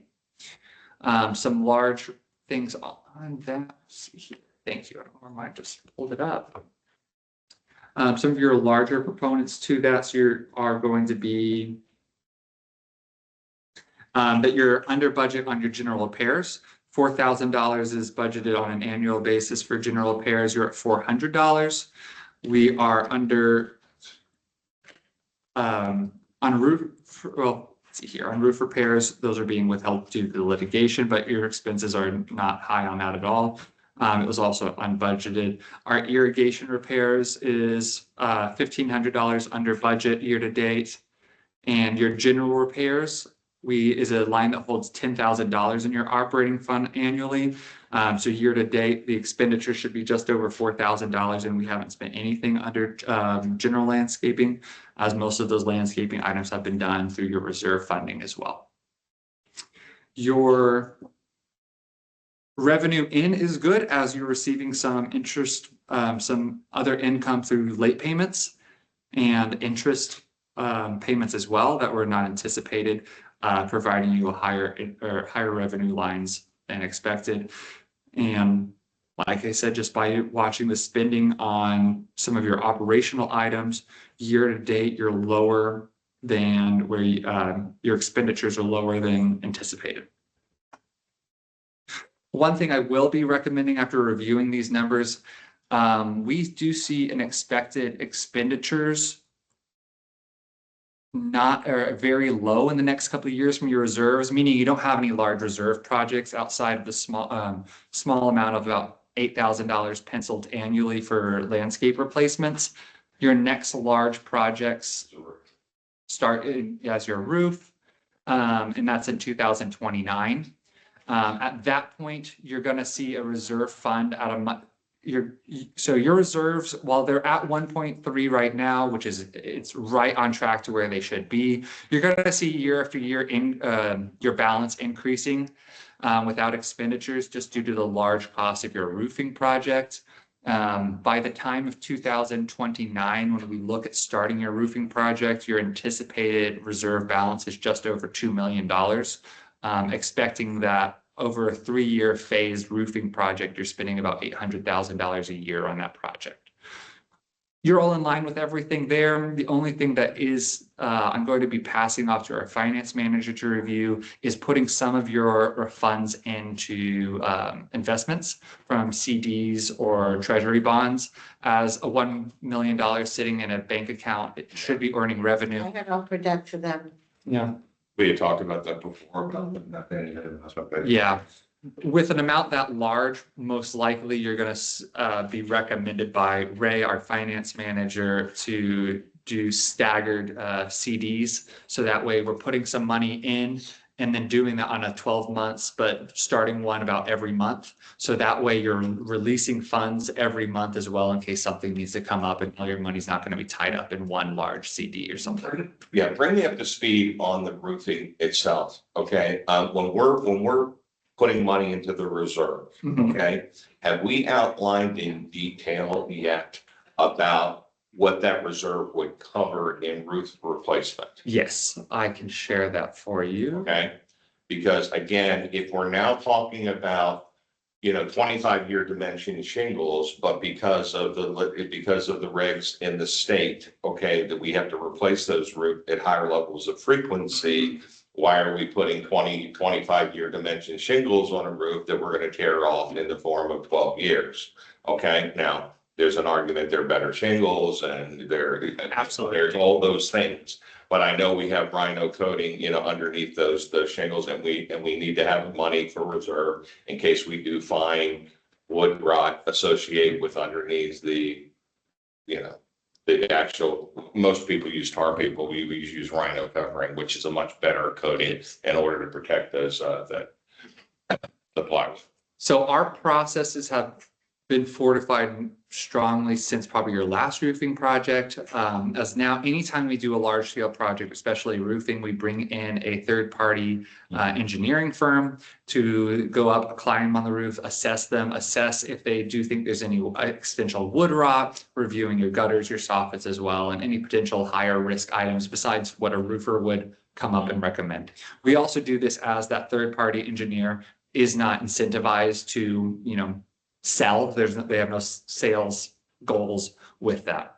Some large things on that. Let's see here. Thank you. I don't know where mine just pulled it up. Some of your larger proponents to that, so you are going to be that you're under budget on your general repairs. $4,000 is budgeted on an annual basis for general repairs. You're at $400. We are under on roof. Well, let's see here on roof repairs. Those are being withheld due to the litigation, but your expenses are not high on that at all. It was also unbudgeted. Our irrigation repairs is $1,500 under budget year to date, and your general repairs is a line that holds $10,000 in your operating fund annually. So year to date, the expenditure should be just over $4,000, and we haven't spent anything under general landscaping, as most of those landscaping items have been done through your reserve funding as well. Your revenue in is good as you're receiving some interest, some other income through late payments and interest payments as well that were not anticipated, providing you a higher revenue lines than expected. And like I said, just by watching the spending on some of your operational items, year to date, you're lower than where your expenditures are lower than anticipated. One thing I will be recommending after reviewing these numbers, we do see an expected expenditures not very low in the next couple of years from your reserves, meaning you don't have any large reserve projects outside of the small amount of about $8,000 penciled annually for landscape replacements. Your next large projects start as your roof, and that's in 2029. At that point, you're going to see a reserve fund out of your reserves, while they're at 1.3 right now, which is it's right on track to where they should be. You're going to see year after year in your balance increasing without expenditures, just due to the large cost of your roofing project. By the time of 2029, when we look at starting your roofing project, your anticipated reserve balance is just over $2 million. Expecting that over a 3-year phased roofing project, you're spending about $800,000 a year on that project. You're all in line with everything there. The only thing that is I'm going to be passing off to our finance manager to review is putting some of your funds into investments from CDs or treasury bonds. As a $1 million sitting in a bank account, it should be earning revenue. I had offered that to them. Yeah. We had talked about that before. Yeah, with an amount that large, most likely you're going to be recommended by Ray, our finance manager, to do staggered CDs. So that way we're putting some money in and then doing that on a 12 months, but starting one about every month. So that way you're releasing funds every month as well, in case something needs to come up and all your money's not going to be tied up in one large CD or something. Yeah, bring me up to speed on the roofing itself, okay? When we're putting money into the reserve, okay? Have we outlined in detail yet about what that reserve would cover in roof replacement? Yes, I can share that for you. Okay, because again, if we're now talking about, 25-year dimension shingles, but because of the regs in the state, okay, that we have to replace those roof at higher levels of frequency, why are we putting 25-year dimension shingles on a roof that we're going to tear off in the form of 12 years? Okay, now there's an argument they're better shingles and Absolutely. there's all those things. But I know we have rhino coating, underneath those shingles, and we need to have money for reserve in case we do find wood rot associated with underneath the actual, most people use tar paper, we use rhino covering, which is a much better coating in order to protect those, the plywood. So our processes have been fortified strongly since probably your last roofing project. As now, anytime we do a large scale project, especially roofing, we bring in a third party engineering firm to go up, climb on the roof, assess if they do think there's any potential wood rot, reviewing your gutters, your soffits as well, and any potential higher risk items besides what a roofer would come up and recommend. We also do this as that third-party engineer is not incentivized to, sell. They have no sales goals with that.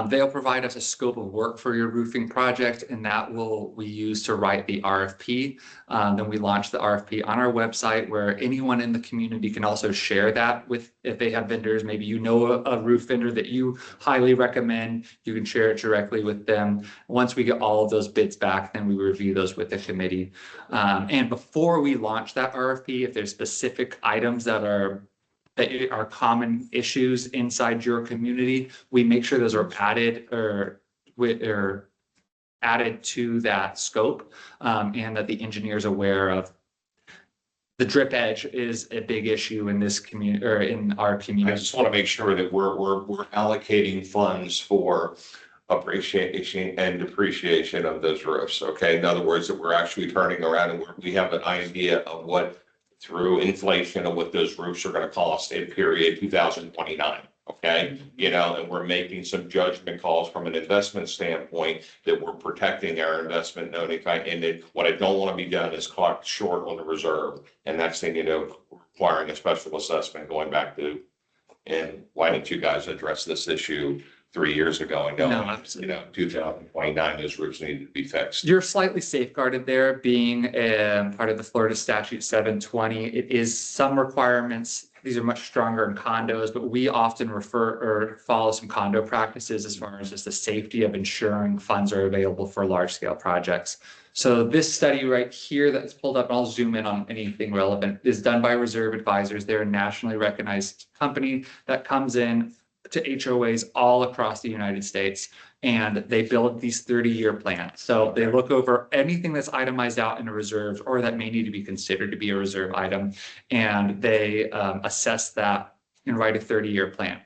They'll provide us a scope of work for your roofing project, and that we use to write the RFP. Then we launch the RFP on our website, where anyone in the community can also share that with, if they have vendors, maybe a roof vendor that you highly recommend, you can share it directly with them. Once we get all of those bids back, then we review those with the committee. And before we launch that RFP, if there's specific items that are common issues inside your community, we make sure those are added or added to that scope, and that the engineer is aware of. The drip edge is a big issue in this community, or in our I community. just want to make sure that we're allocating funds for appreciation and depreciation of those roofs, okay? In other words, that we're actually turning around and we have an idea of what, through inflation, of what those roofs are going to cost in period 2029. Okay, and we're making some judgment calls from an investment standpoint that we're protecting our investment. And then what I don't want to be done is caught short on the reserve. And next thing you know, requiring a special assessment going back to, and why didn't you guys address this issue 3 years ago? I know, No, absolutely. 2029, those roofs need to be fixed. You're slightly safeguarded there, being part of the Florida Statute 720. It is some requirements. These are much stronger in condos, but we often follow some condo practices as far as just the safety of ensuring funds are available for large scale projects. So this study right here that's pulled up, and I'll zoom in on anything relevant, is done by Reserve Advisors. They're a nationally recognized company that comes in to HOAs all across the United States, and they build these 30-year plans. So they look over anything that's itemized out in a reserve or that may need to be considered to be a reserve item, and they assess that and write a 30-year plan.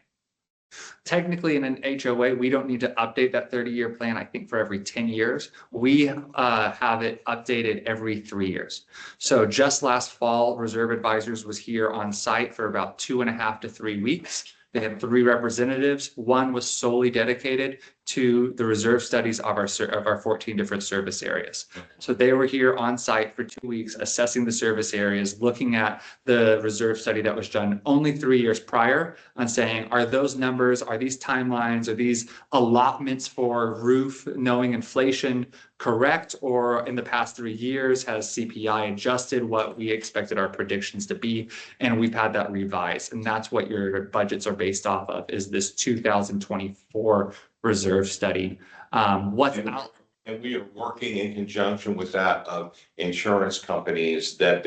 Technically, in an HOA, we don't need to update that 30-year plan, I think, for every 10 years. We have it updated every 3 years. So just last fall, Reserve Advisors was here on site for about 2.5 to 3 weeks. They had 3 representatives. One was solely dedicated to the reserve studies of our 14 different service areas. So they were here on site for 2 weeks, assessing the service areas, looking at the reserve study that was done only 3 years prior, on saying, are those numbers, are these timelines, are these allotments for roof, knowing inflation, correct? Or in the past 3 years, has CPI adjusted what we expected our predictions to be? And we've had that revised. And that's what your budgets are based off of, is this 2024 reserve study. What's out? And we are working in conjunction with that of insurance companies that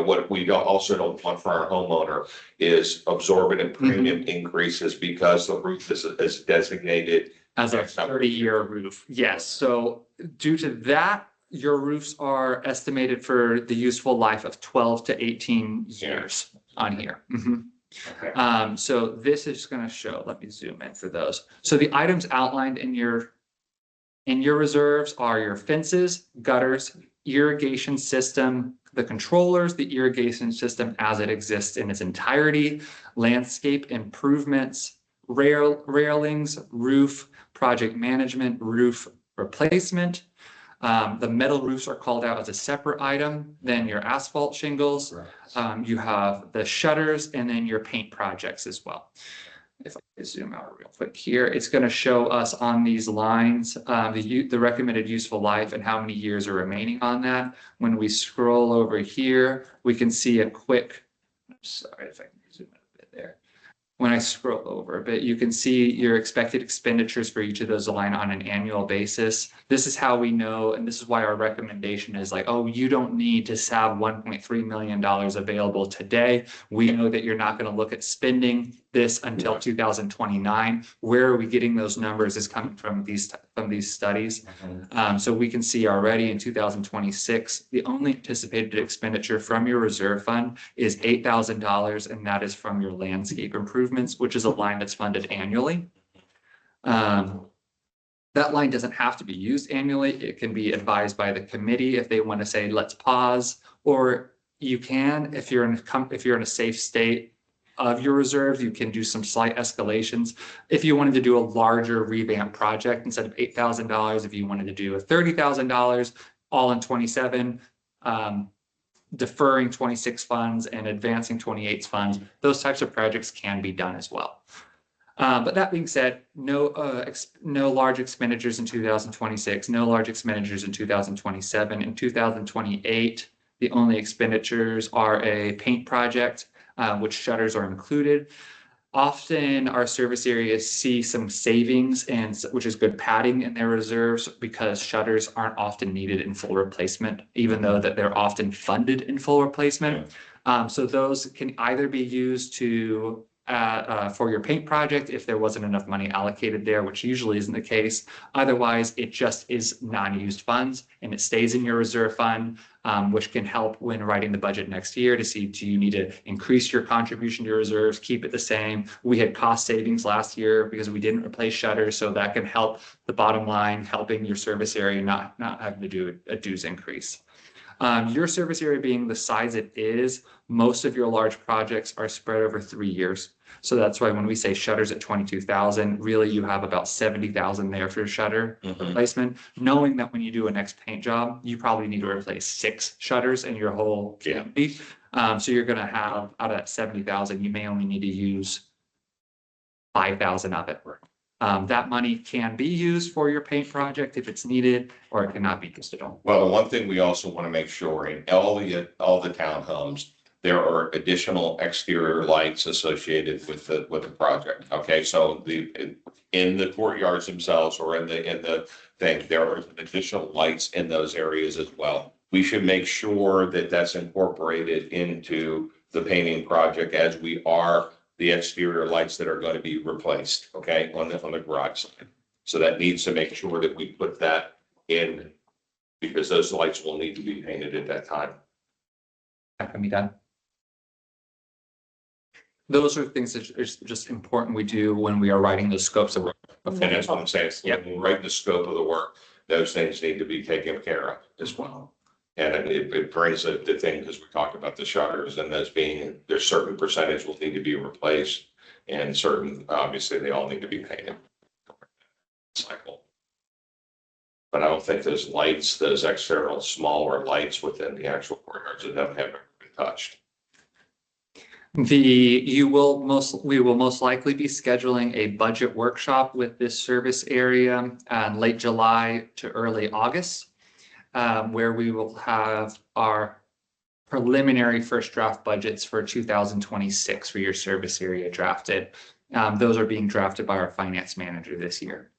what we also don't want for our homeowner is absorbent premium increases because the roof is designated As a 30-year roof. Yes. So due to that, your roofs are estimated for the useful life of 12 to 18 years on here. Okay. So this is going to show, let me zoom in for those. So the items outlined in your reserves are your fences, gutters, irrigation system, the controllers, the irrigation system as it exists in its entirety, landscape improvements, railings, roof, project management, roof replacement. The metal roofs are called out as a separate item than your asphalt shingles. You have the shutters and then your paint projects as well. If I zoom out real quick here, it's going to show us on these lines the recommended useful life and how many years are remaining on that. When we scroll over here, we can see a quick, sorry if I can zoom in a bit there. When I scroll over a bit, you can see your expected expenditures for each of those align on an annual basis. This is how we know, and this is why our recommendation is like, oh, you don't need to have $1.3 million available today. We know that you're not going to look at spending this until 2029. Where are we getting those numbers is coming from these studies. So we can see already in 2026, the only anticipated expenditure from your reserve fund is $8,000, and that is from your landscape improvements, which is a line that's funded annually. That line doesn't have to be used annually. It can be advised by the committee if they want to say, let's pause, or you can, if you're in a safe state, of your reserves, you can do some slight escalations. If you wanted to do a larger revamp project, instead of $8,000, if you wanted to do a $30,000, all in 27, deferring 26 funds and advancing 28 funds, those types of projects can be done as well. But that being said, no large expenditures in 2026, no large expenditures in 2027. In 2028, the only expenditures are a paint project, which shutters are included. Often our service areas see some savings, and which is good padding in their reserves, because shutters aren't often needed in full replacement, even though that they're often funded in full replacement. So those can either be used to for your paint project if there wasn't enough money allocated there, which usually isn't the case. Otherwise, it just is non-used funds and it stays in your reserve fund, which can help when writing the budget next year to see, do you need to increase your contribution to your reserves, keep it the same? We had cost savings last year because we didn't replace shutters, so that can help the bottom line, helping your service area not having to do a dues increase. Your service area being the size it is, most of your large projects are spread over 3 years. So that's why when we say shutters at 22,000, really you have about 70,000 there for shutter replacement, knowing that when you do a next paint job, you probably need to replace 6 shutters in your whole community. So you're going to have, out of that 70,000, you may only need to use 5,000 of it. That money can be used for your paint project if it's needed, or it cannot be used at all. Well, the one thing we also want to make sure in all the townhomes, there are additional exterior lights associated with the project. Okay, so in the courtyards themselves or in the thing, there are additional lights in those areas as well. We should make sure that that's incorporated into the painting project, as we are the exterior lights that are going to be replaced, okay, on the garage side. So that needs to make sure that we put that in, because those lights will need to be painted at that time. That can be done. Those are things that is just important we do when we are writing the scopes of work. And that's what I'm saying. Yep. When we write the scope of the work, those things need to be taken care of as well. And it brings the thing, because we talked about the shutters and those being, there's certain percentage will need to be replaced, and certain, obviously, they all need to be painted. Cycle. But I don't think those lights, those external smaller lights within the actual courtyards that haven't been touched. We will most likely be scheduling a budget workshop with this service area in late July to early August, where we will have our preliminary first draft budgets for 2026 for your service area drafted. Those are being drafted by our finance manager this year.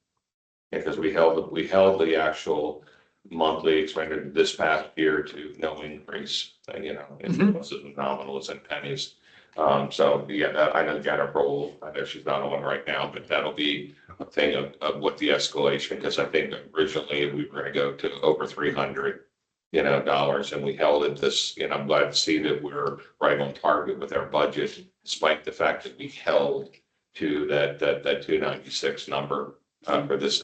Because we held the actual monthly expenditure this past year to no increase, it was as nominal as in pennies. So yeah, I know Janet Roll, I know she's not on right now, but that'll be a thing of what the escalation, because I think originally we were gonna go to over $300, and we held it this, I'm glad to see that we're right on target with our budget, despite the fact that we held to that 296 number for this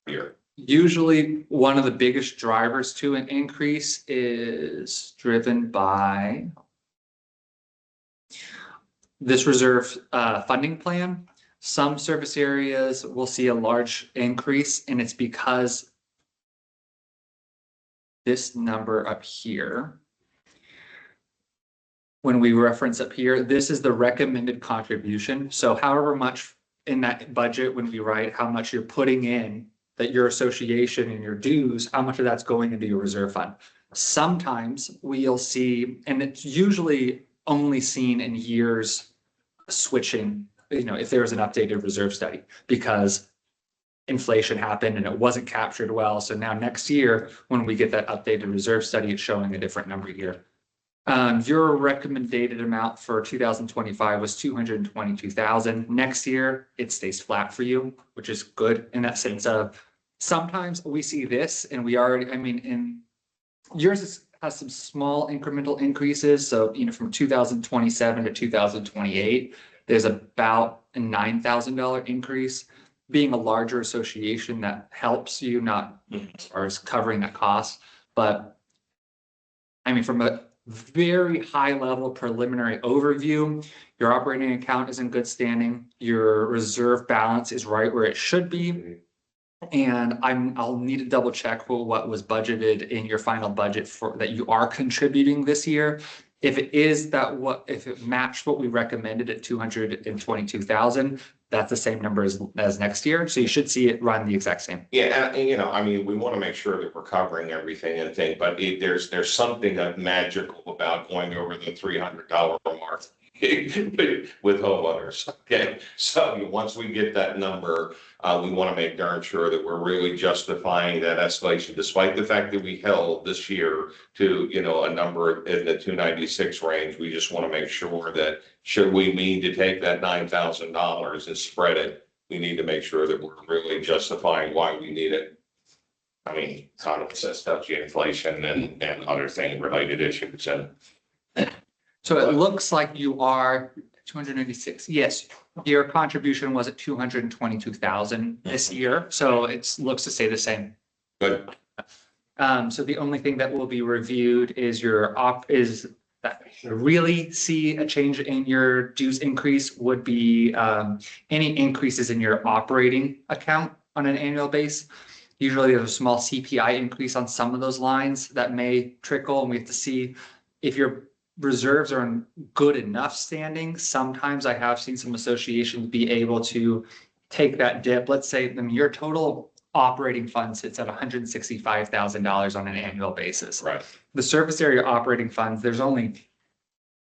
year. Usually one of the biggest drivers to an increase is driven by this reserve funding plan. Some service areas will see a large increase, and it's because this number up here, when we reference up here, this is the recommended contribution. So however much in that budget, when we write how much you're putting in, that your association and your dues, how much of that's going into your reserve fund. Sometimes we'll see, and it's usually only seen in years switching, if there was an updated reserve study, because inflation happened and it wasn't captured well. So now next year, when we get that updated reserve study, it's showing a different number here. Your recommended amount for 2025 was 222,000. Next year, it stays flat for you, which is good in that sense of sometimes we see this and we already, in yours has some small incremental increases. So, from 2027 to 2028, there's about a $9,000 increase. Being a larger association, that helps you, not as far as covering that cost. But from very high level preliminary overview. Your operating account is in good standing. Your reserve balance is right where it should be. And I'll need to double check for what was budgeted in your final budget for that you are contributing this year. If it is if it matched what we recommended at 222,000, that's the same number as next year. So you should see it run the exact same. Yeah, and you know, I mean, we want to make sure that we're covering everything and thing, but there's something magical about going over the $300 mark with homeowners. Okay, so once we get that number, we want to make darn sure that we're really justifying that escalation, despite the fact that we held this year to, you know, a number in the 296 range. We just want to make sure that should we need to take that $9,000 and spread it, we need to make sure that we're really justifying why we need it. I mean, Congress says stuff, inflation and other thing related issues and. So it looks like you are 296. Yes, your contribution was at 222,000 this year. So it looks to stay the same. Good. So the only thing that will be reviewed is that really see a change in your dues increase would be any increases in your operating account on an annual basis. Usually there's a small CPI increase on some of those lines that may trickle, and we have to see if your reserves are in good enough standing. Sometimes I have seen some associations be able to take that dip. Let's say your total operating fund sits at $165,000 on an annual basis. Right. The surface area operating funds, there's only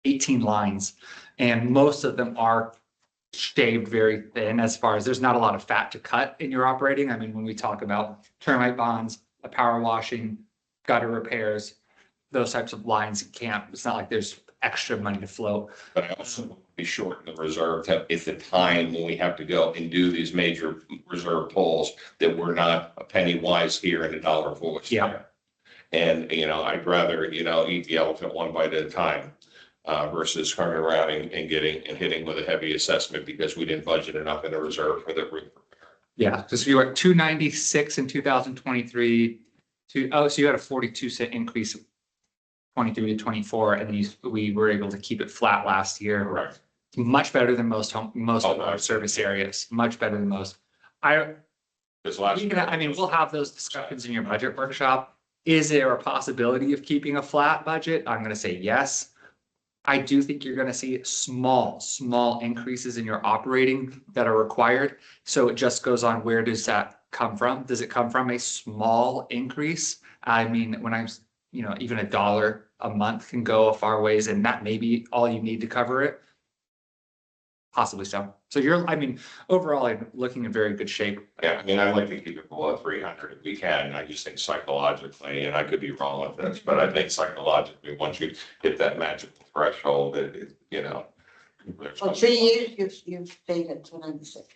18 lines, and most of them are shaved very thin as far as there's not a lot of fat to cut in your operating. I mean, when we talk about termite bonds, power washing, gutter repairs, those types of lines, it's not like there's extra money to float. But I also want to be short in the reserve at the time when we have to go and do these major reserve pulls, that we're not a penny wise here and a dollar foolish. Yeah. And, you know, I'd rather, you know, eat the elephant one bite at a time versus turning around and hitting with a heavy assessment because we didn't budget enough in the reserve for the roof. Yeah, because you were at 296 in 2023. So you had a 42-cent increase 23 to 24, and then we were able to keep it flat last year. Right. Much better than most of our service areas. Much better than most. Because last year. I mean, we'll have those discussions in your budget workshop. Is there a possibility of keeping a flat budget? I'm going to say yes. I do think you're going to see small increases in your operating that are required. So it just goes on, where does that come from? Does it come from a small increase? I mean, when even $1 a month can go a far ways, and that may be all you need to cover it. Possibly so. So overall, I'm looking in very good shape. Yeah, I mean, I'd like to keep it below 300 if we can. I just think psychologically, and I could be wrong with this, but I think psychologically, once you hit that magical threshold, you know. For 3 years, you've stayed at 296.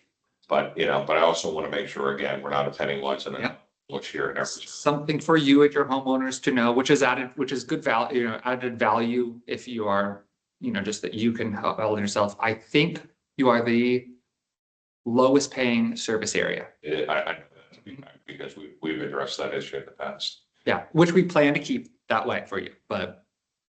But I also want to make sure, again, we're not a penny wise and a bush here and everything. Something for you and your homeowners to know, which is good value, added value if you are, just that you can help out yourself. I think you are the lowest paying service area. I know that to be fact, because we've addressed that issue in the past. Yeah, which we plan to keep that way for you, but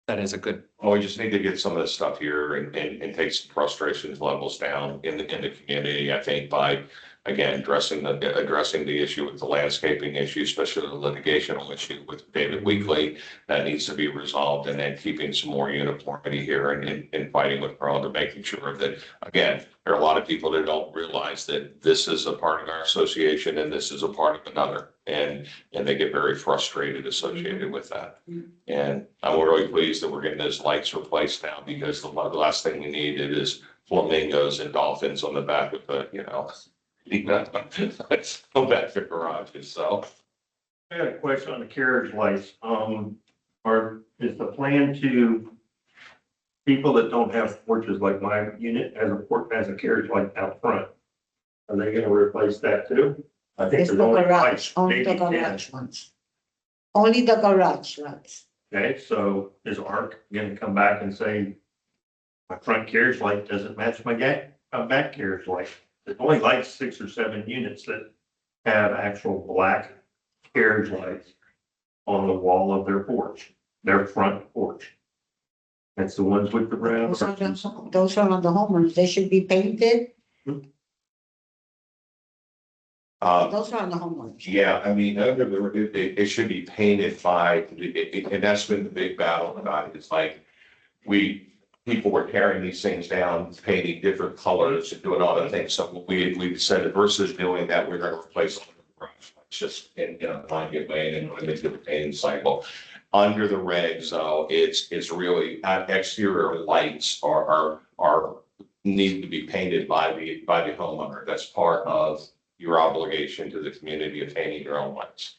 that is a good. Well, we just need to get some of this stuff here and take some frustrations levels down in the community, I think, by, again, addressing the issue with the landscaping issue, especially the litigational issue with David Weekly, that needs to be resolved, and then keeping some more uniformity here and fighting with Carl to making sure that, again, there are a lot of people that don't realize that this is a part of our association and this is a part of another. And they get very frustrated associated with that. And I'm really pleased that we're getting those lights replaced now, because the last thing we needed is flamingos and dolphins on the back of the, go back to garages, so. I got a question on the carriage lights. Is the plan to people that don't have porches like my unit has a carriage light out front? Are they gonna replace that too? I think It's the there's only garage, like only the maybe 10. garage ones. Only the garage lights. Okay, so is ARC gonna come back and say, my front carriage light doesn't match my back carriage light? There's only like 6 or 7 units that have actual black carriage lights on the wall of their porch, their front porch. That's the ones with the round. Those are on the homeowners. They should be painted. Those are on the homeowners. Yeah, I mean, it should be painted by, and that's been the big battle about it. It's like, people were tearing these things down, painting different colors and doing all the things. So we decided versus doing that, we're gonna replace them. It's just in a blanket way and into the painting cycle. Under the regs, though, it's really, exterior lights are need to be painted by the homeowner. That's part of your obligation to the community of painting your own lights.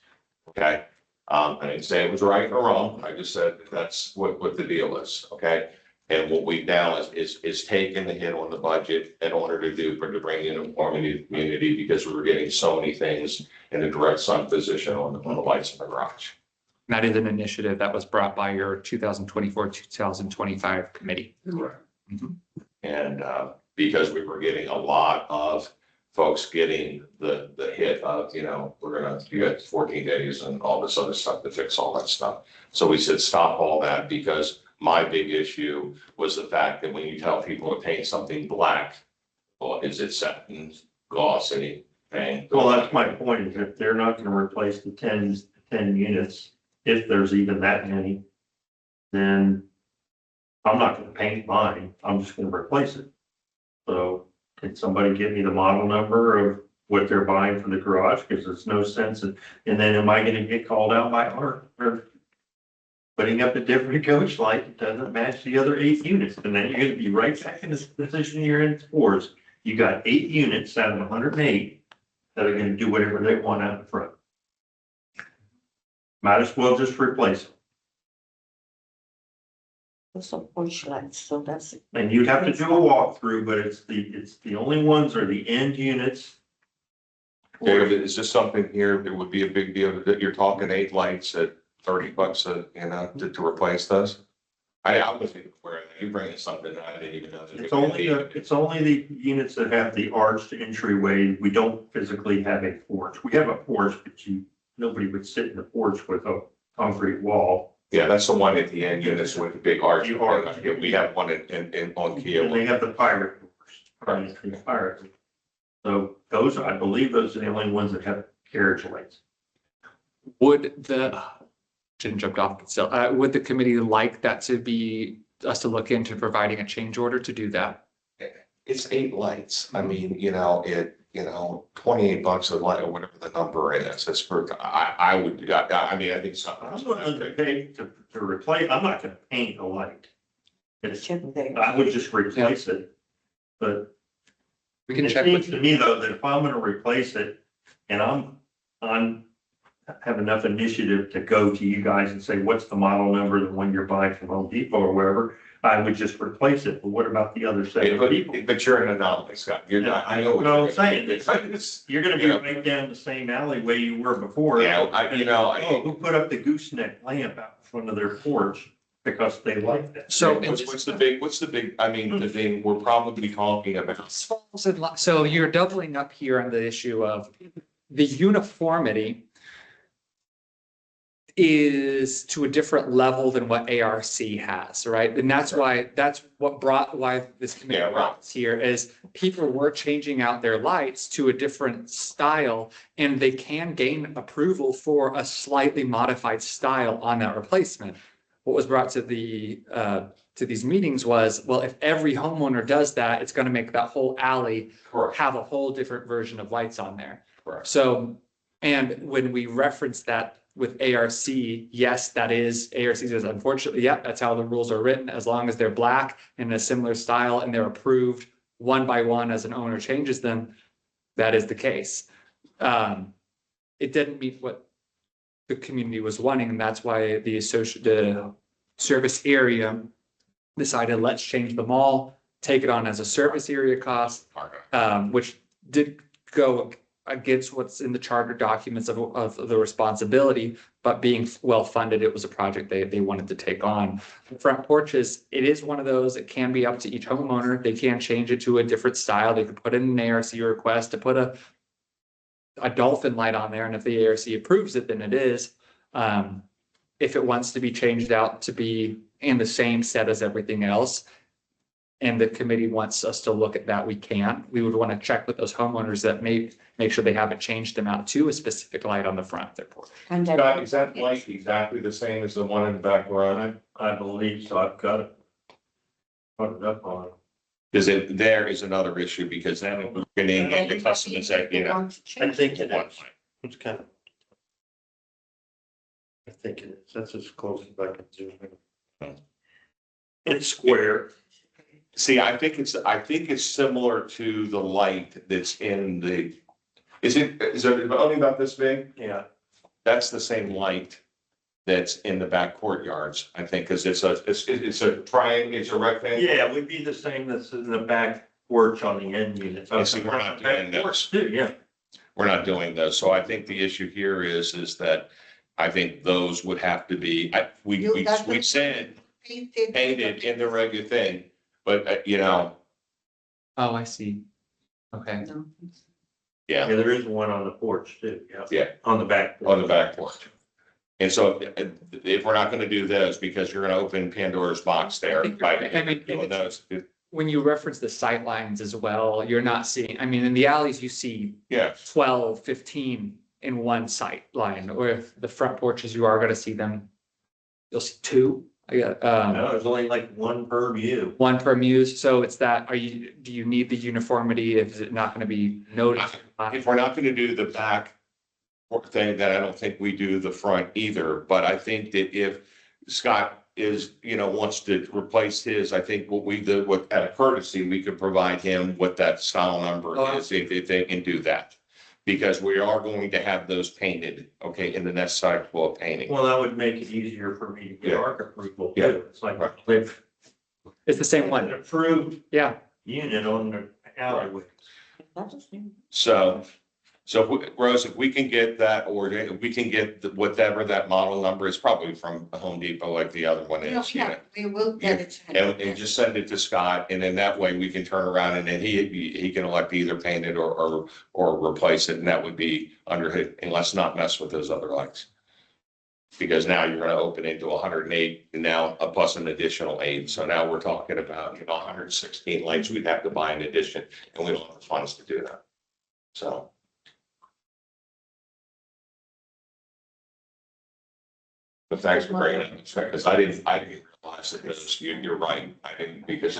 Okay? I didn't say it was right or wrong. I just said that's what the deal is, okay? And what we've now is taken the hit on the budget in order to bring uniformity to the community because we were getting so many things in a direct sun position on the lights in the garage. That is an initiative that was brought by your 2024, 2025 committee. Correct. Mhm. And because we were getting a lot of folks getting the hit of, you got 14 days and all this other stuff to fix all that stuff. So we said, stop all that, because my big issue was the fact that when you tell people to paint something black, well, is it satin, glossy, paint? Well, that's my point, is if they're not gonna replace the 10 units, if there's even that many, then I'm not gonna paint mine, I'm just gonna replace it. So can somebody give me the model number of what they're buying for the garage? Because there's no sense in, and then am I gonna get called out by Art for putting up a different coach light that doesn't match the other 8 units? And then you're gonna be right back in this position you're in before. You got 8 units out of 108 that are gonna do whatever they want out in front. Might as well just replace them. Those are porch lights, so that's. And you'd have to do a walkthrough, but it's the only ones are the end units. David, is this something here that would be a big deal, that you're talking 8 lights at $30 to replace those? I wasn't even aware of that. You bringing something that I didn't even know. It's only the units that have the arched entryway. We don't physically have a porch. We have a porch, but nobody would sit in the porch with a concrete wall. Yeah, that's the one at the end units with the big arch. The arch. Yeah, we have one on Kia. And they have the pirate doors. Right, the pirate. So those, I believe those are the only ones that have carriage lights. Shouldn't jumped off, but still, would the committee like that to be, us to look into providing a change order to do that? It's 8 lights. I mean, $28 a light or whatever the number is. It's for, I mean, I think something. I'm willing to pay to replace, I'm not gonna paint a light. Shouldn't they? I would just replace it. But We can it check seems with, to me though, that if I'm gonna replace it and I'm have enough initiative to go to you guys and say, what's the model number, the one you're buying from Home Depot or wherever, I would just replace it. But what about the other 7 people? But you're an anomaly, Scott. You're not, I know. What I'm saying, It's, you're gonna be Yeah. right down the same alleyway you were before. Yeah, Oh, who put up the gooseneck lamp out in front of their porch because they like that? so. what's the big, I mean, the thing we're probably talking about. So you're doubling up here on the issue of the uniformity is to a different level than what ARC has, right? And that's why this committee Yeah, right. brought us here is people were changing out their lights to a different style, and they can gain approval for a slightly modified style on that replacement. What was brought to these meetings was, well, if every homeowner does that, it's gonna make that whole alley Correct. have a whole different version of lights on there. Correct. So, and when we reference that with ARC, yes, that is, ARC says, unfortunately, yeah, that's how the rules are written. As long as they're black in a similar style and they're approved one by one as an owner changes them, that is the case. It didn't meet what the community was wanting, and that's why the service area decided, let's change them all, take it on as a service area cost, which did go against what's in the charter documents of the responsibility, but being well funded, it was a project they wanted to take on. Front porches, it is one of those, it can be up to each homeowner. They can change it to a different style. They could put in an ARC request to put a dolphin light on there, and if the ARC approves it, then it is. If it wants to be changed out to be in the same set as everything else, and the committee wants us to look at that, we can. We would want to check with those homeowners that make sure they haven't changed them out to a specific light on the front of their porch. And then- Scott, is that light exactly the same as the one in the back garage? I believe so. I've got it. Put it up on. Because there is another issue, because then we're getting into customers that, you know. Want to I change think it. it is. It's kind of. I think it is. That's as close as I can zoom in. It's square. See, I think it's similar to the light that's in the, is it only about this big? Yeah. That's the same light that's in the back courtyards, I think, because it's a triangle, it's a rectangle. Yeah, it would be the same that's in the back porch on the end unit. I see, we're not doing Back those. porch too, yeah. We're not doing those. So I think the issue here is that I think those would have to be, we said painted in the regular thing, but you know, Oh, I see. Okay. No. yeah, Yeah, there is one on the porch too, yeah. Yeah. On the back. on the back porch. And so if we're not gonna do those, because you're gonna open Pandora's box there by I mean, doing those, when you reference the sight lines as well, you're not seeing, I mean, in the alleys, you see yeah. 12, 15 in one sight line, or if the front porches, you are gonna see them. You'll see two, No, there's only like one per view. one per muse, so it's that, do you need the uniformity, is it not gonna be noticed? If we're not gonna do the back thing, then I don't think we do the front either, but I think that if Scott is, wants to replace his, I think what we do, at a courtesy, we could provide him what that style number Oh. is, if they can do that. Because we are going to have those painted, okay, in the next cycle of painting. Well, that would make it easier for me to get Yeah. ARC approval Yeah. too. It's like Right. if It's the same an one, approved yeah. unit on the alleyway. So Rose, if we can get that order, if we can get whatever that model number is, probably from Home Depot like the other one is, Yeah, we will get it. to him. And just send it to Scott, and then that way we can turn around and then he can elect to either paint it or replace it, and that would be under his, and let's not mess with those other lights. Because now you're gonna open into 108, and now plus an additional 8, so now we're talking about, 116 lights we'd have to buy in addition, and we don't have the funds to do that. So. But thanks for bringing it up, because I didn't realize that those, you're right, I didn't, because.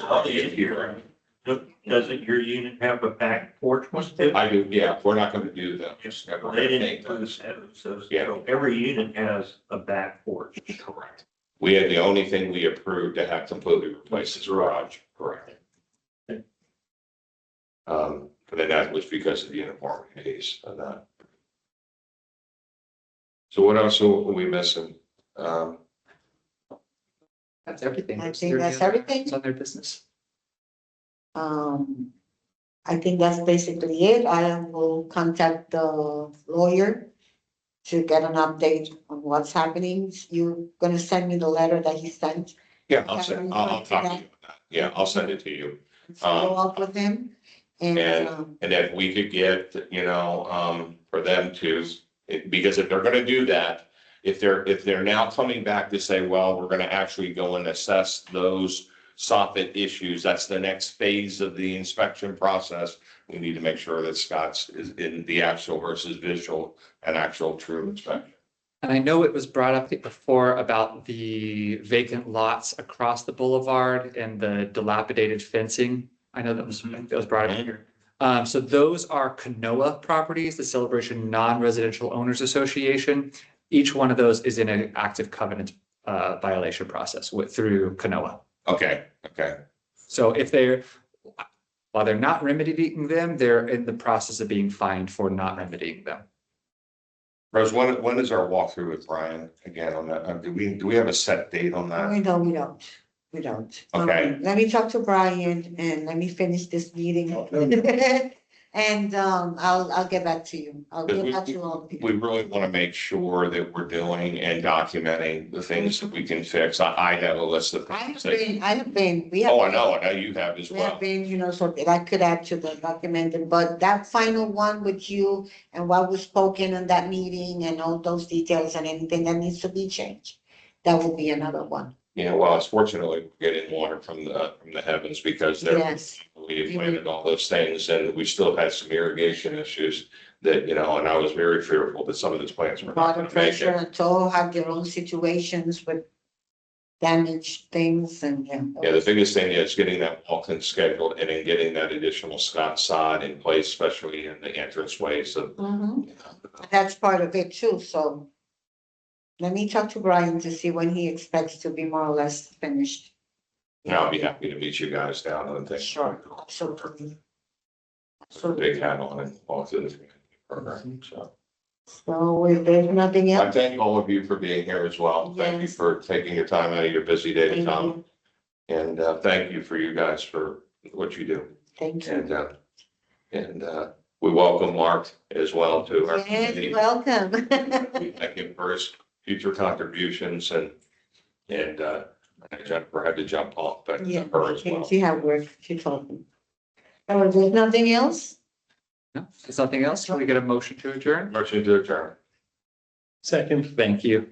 Doesn't your unit have a back porch one too? I do, yeah, we're not gonna do those. They didn't include those. Yeah. So every unit has a back porch. Correct. We had, the only thing we approved to have completely replaced is garage, correct. But then that was because of the uniformities of that. So what else are we missing? That's everything. I think that's everything. It's on their business. I think that's basically it. I will contact the lawyer to get an update on what's happening. You gonna send me the letter that he sent? Yeah, I'll send, I'll talk to you about that. Yeah, I'll send it to you. Follow up with him and, And if we could get, for them to, because if they're gonna do that, if they're now coming back to say, well, we're gonna actually go and assess those soffit issues, that's the next phase of the inspection process. We need to make sure that Scott's is in the actual versus visual and actual true inspection. And I know it was brought up before about the vacant lots across the boulevard and the dilapidated fencing. I know that was brought up here. So those are Kanoa properties, the Celebration Non-Residential Owners Association. Each one of those is in an active covenant violation process through Kanoa. Okay. So while they're not remedying them, they're in the process of being fined for not remedying them. Rose, when is our walkthrough with Brian again on that? Do we have a set date on that? we don't. Okay. Let me talk to Brian and let me finish this meeting. And, I'll get back to you. I'll get back to all the people. We really want to make sure that we're doing and documenting the things that we can fix. I have a list of things. I have been, we have. Oh, I know you have as We have well. been, so that I could add to the documented, but that final one with you and what was spoken in that meeting and all those details and anything that needs to be changed, that will be another one. Yeah, well, it's fortunately we're getting water from the heavens because there, Yes. we planted all those things and we still had some irrigation issues that, you know, and I was very fearful that some of these plants were not Water gonna make pressure, it. and all have their own situations with damaged things and, yeah. Yeah, the biggest thing is getting that walk-in scheduled and then getting that additional sod in place, especially in the entranceway, so. Mhm. That's part of it too, so. Let me talk to Brian to see when he expects to be more or less finished. And I'll be happy to meet you guys down on things. Sure, absolutely. Put a big hat on and walk through the community program, so. So if there's nothing I else. thank all of you for being here as well. Thank you Yes. for taking your time out of your busy day to Thank come. you. And thank you for you guys for what you do. Thank you. And we welcome Mark as well to our Yes, committee. welcome. We thank him for his future contributions and Jennifer had to jump off, but Yeah, her as well. she had work, she told me. Oh, if there's nothing else? No, there's nothing else. Can we get a motion to adjourn? Motion to adjourn. Second. Thank you.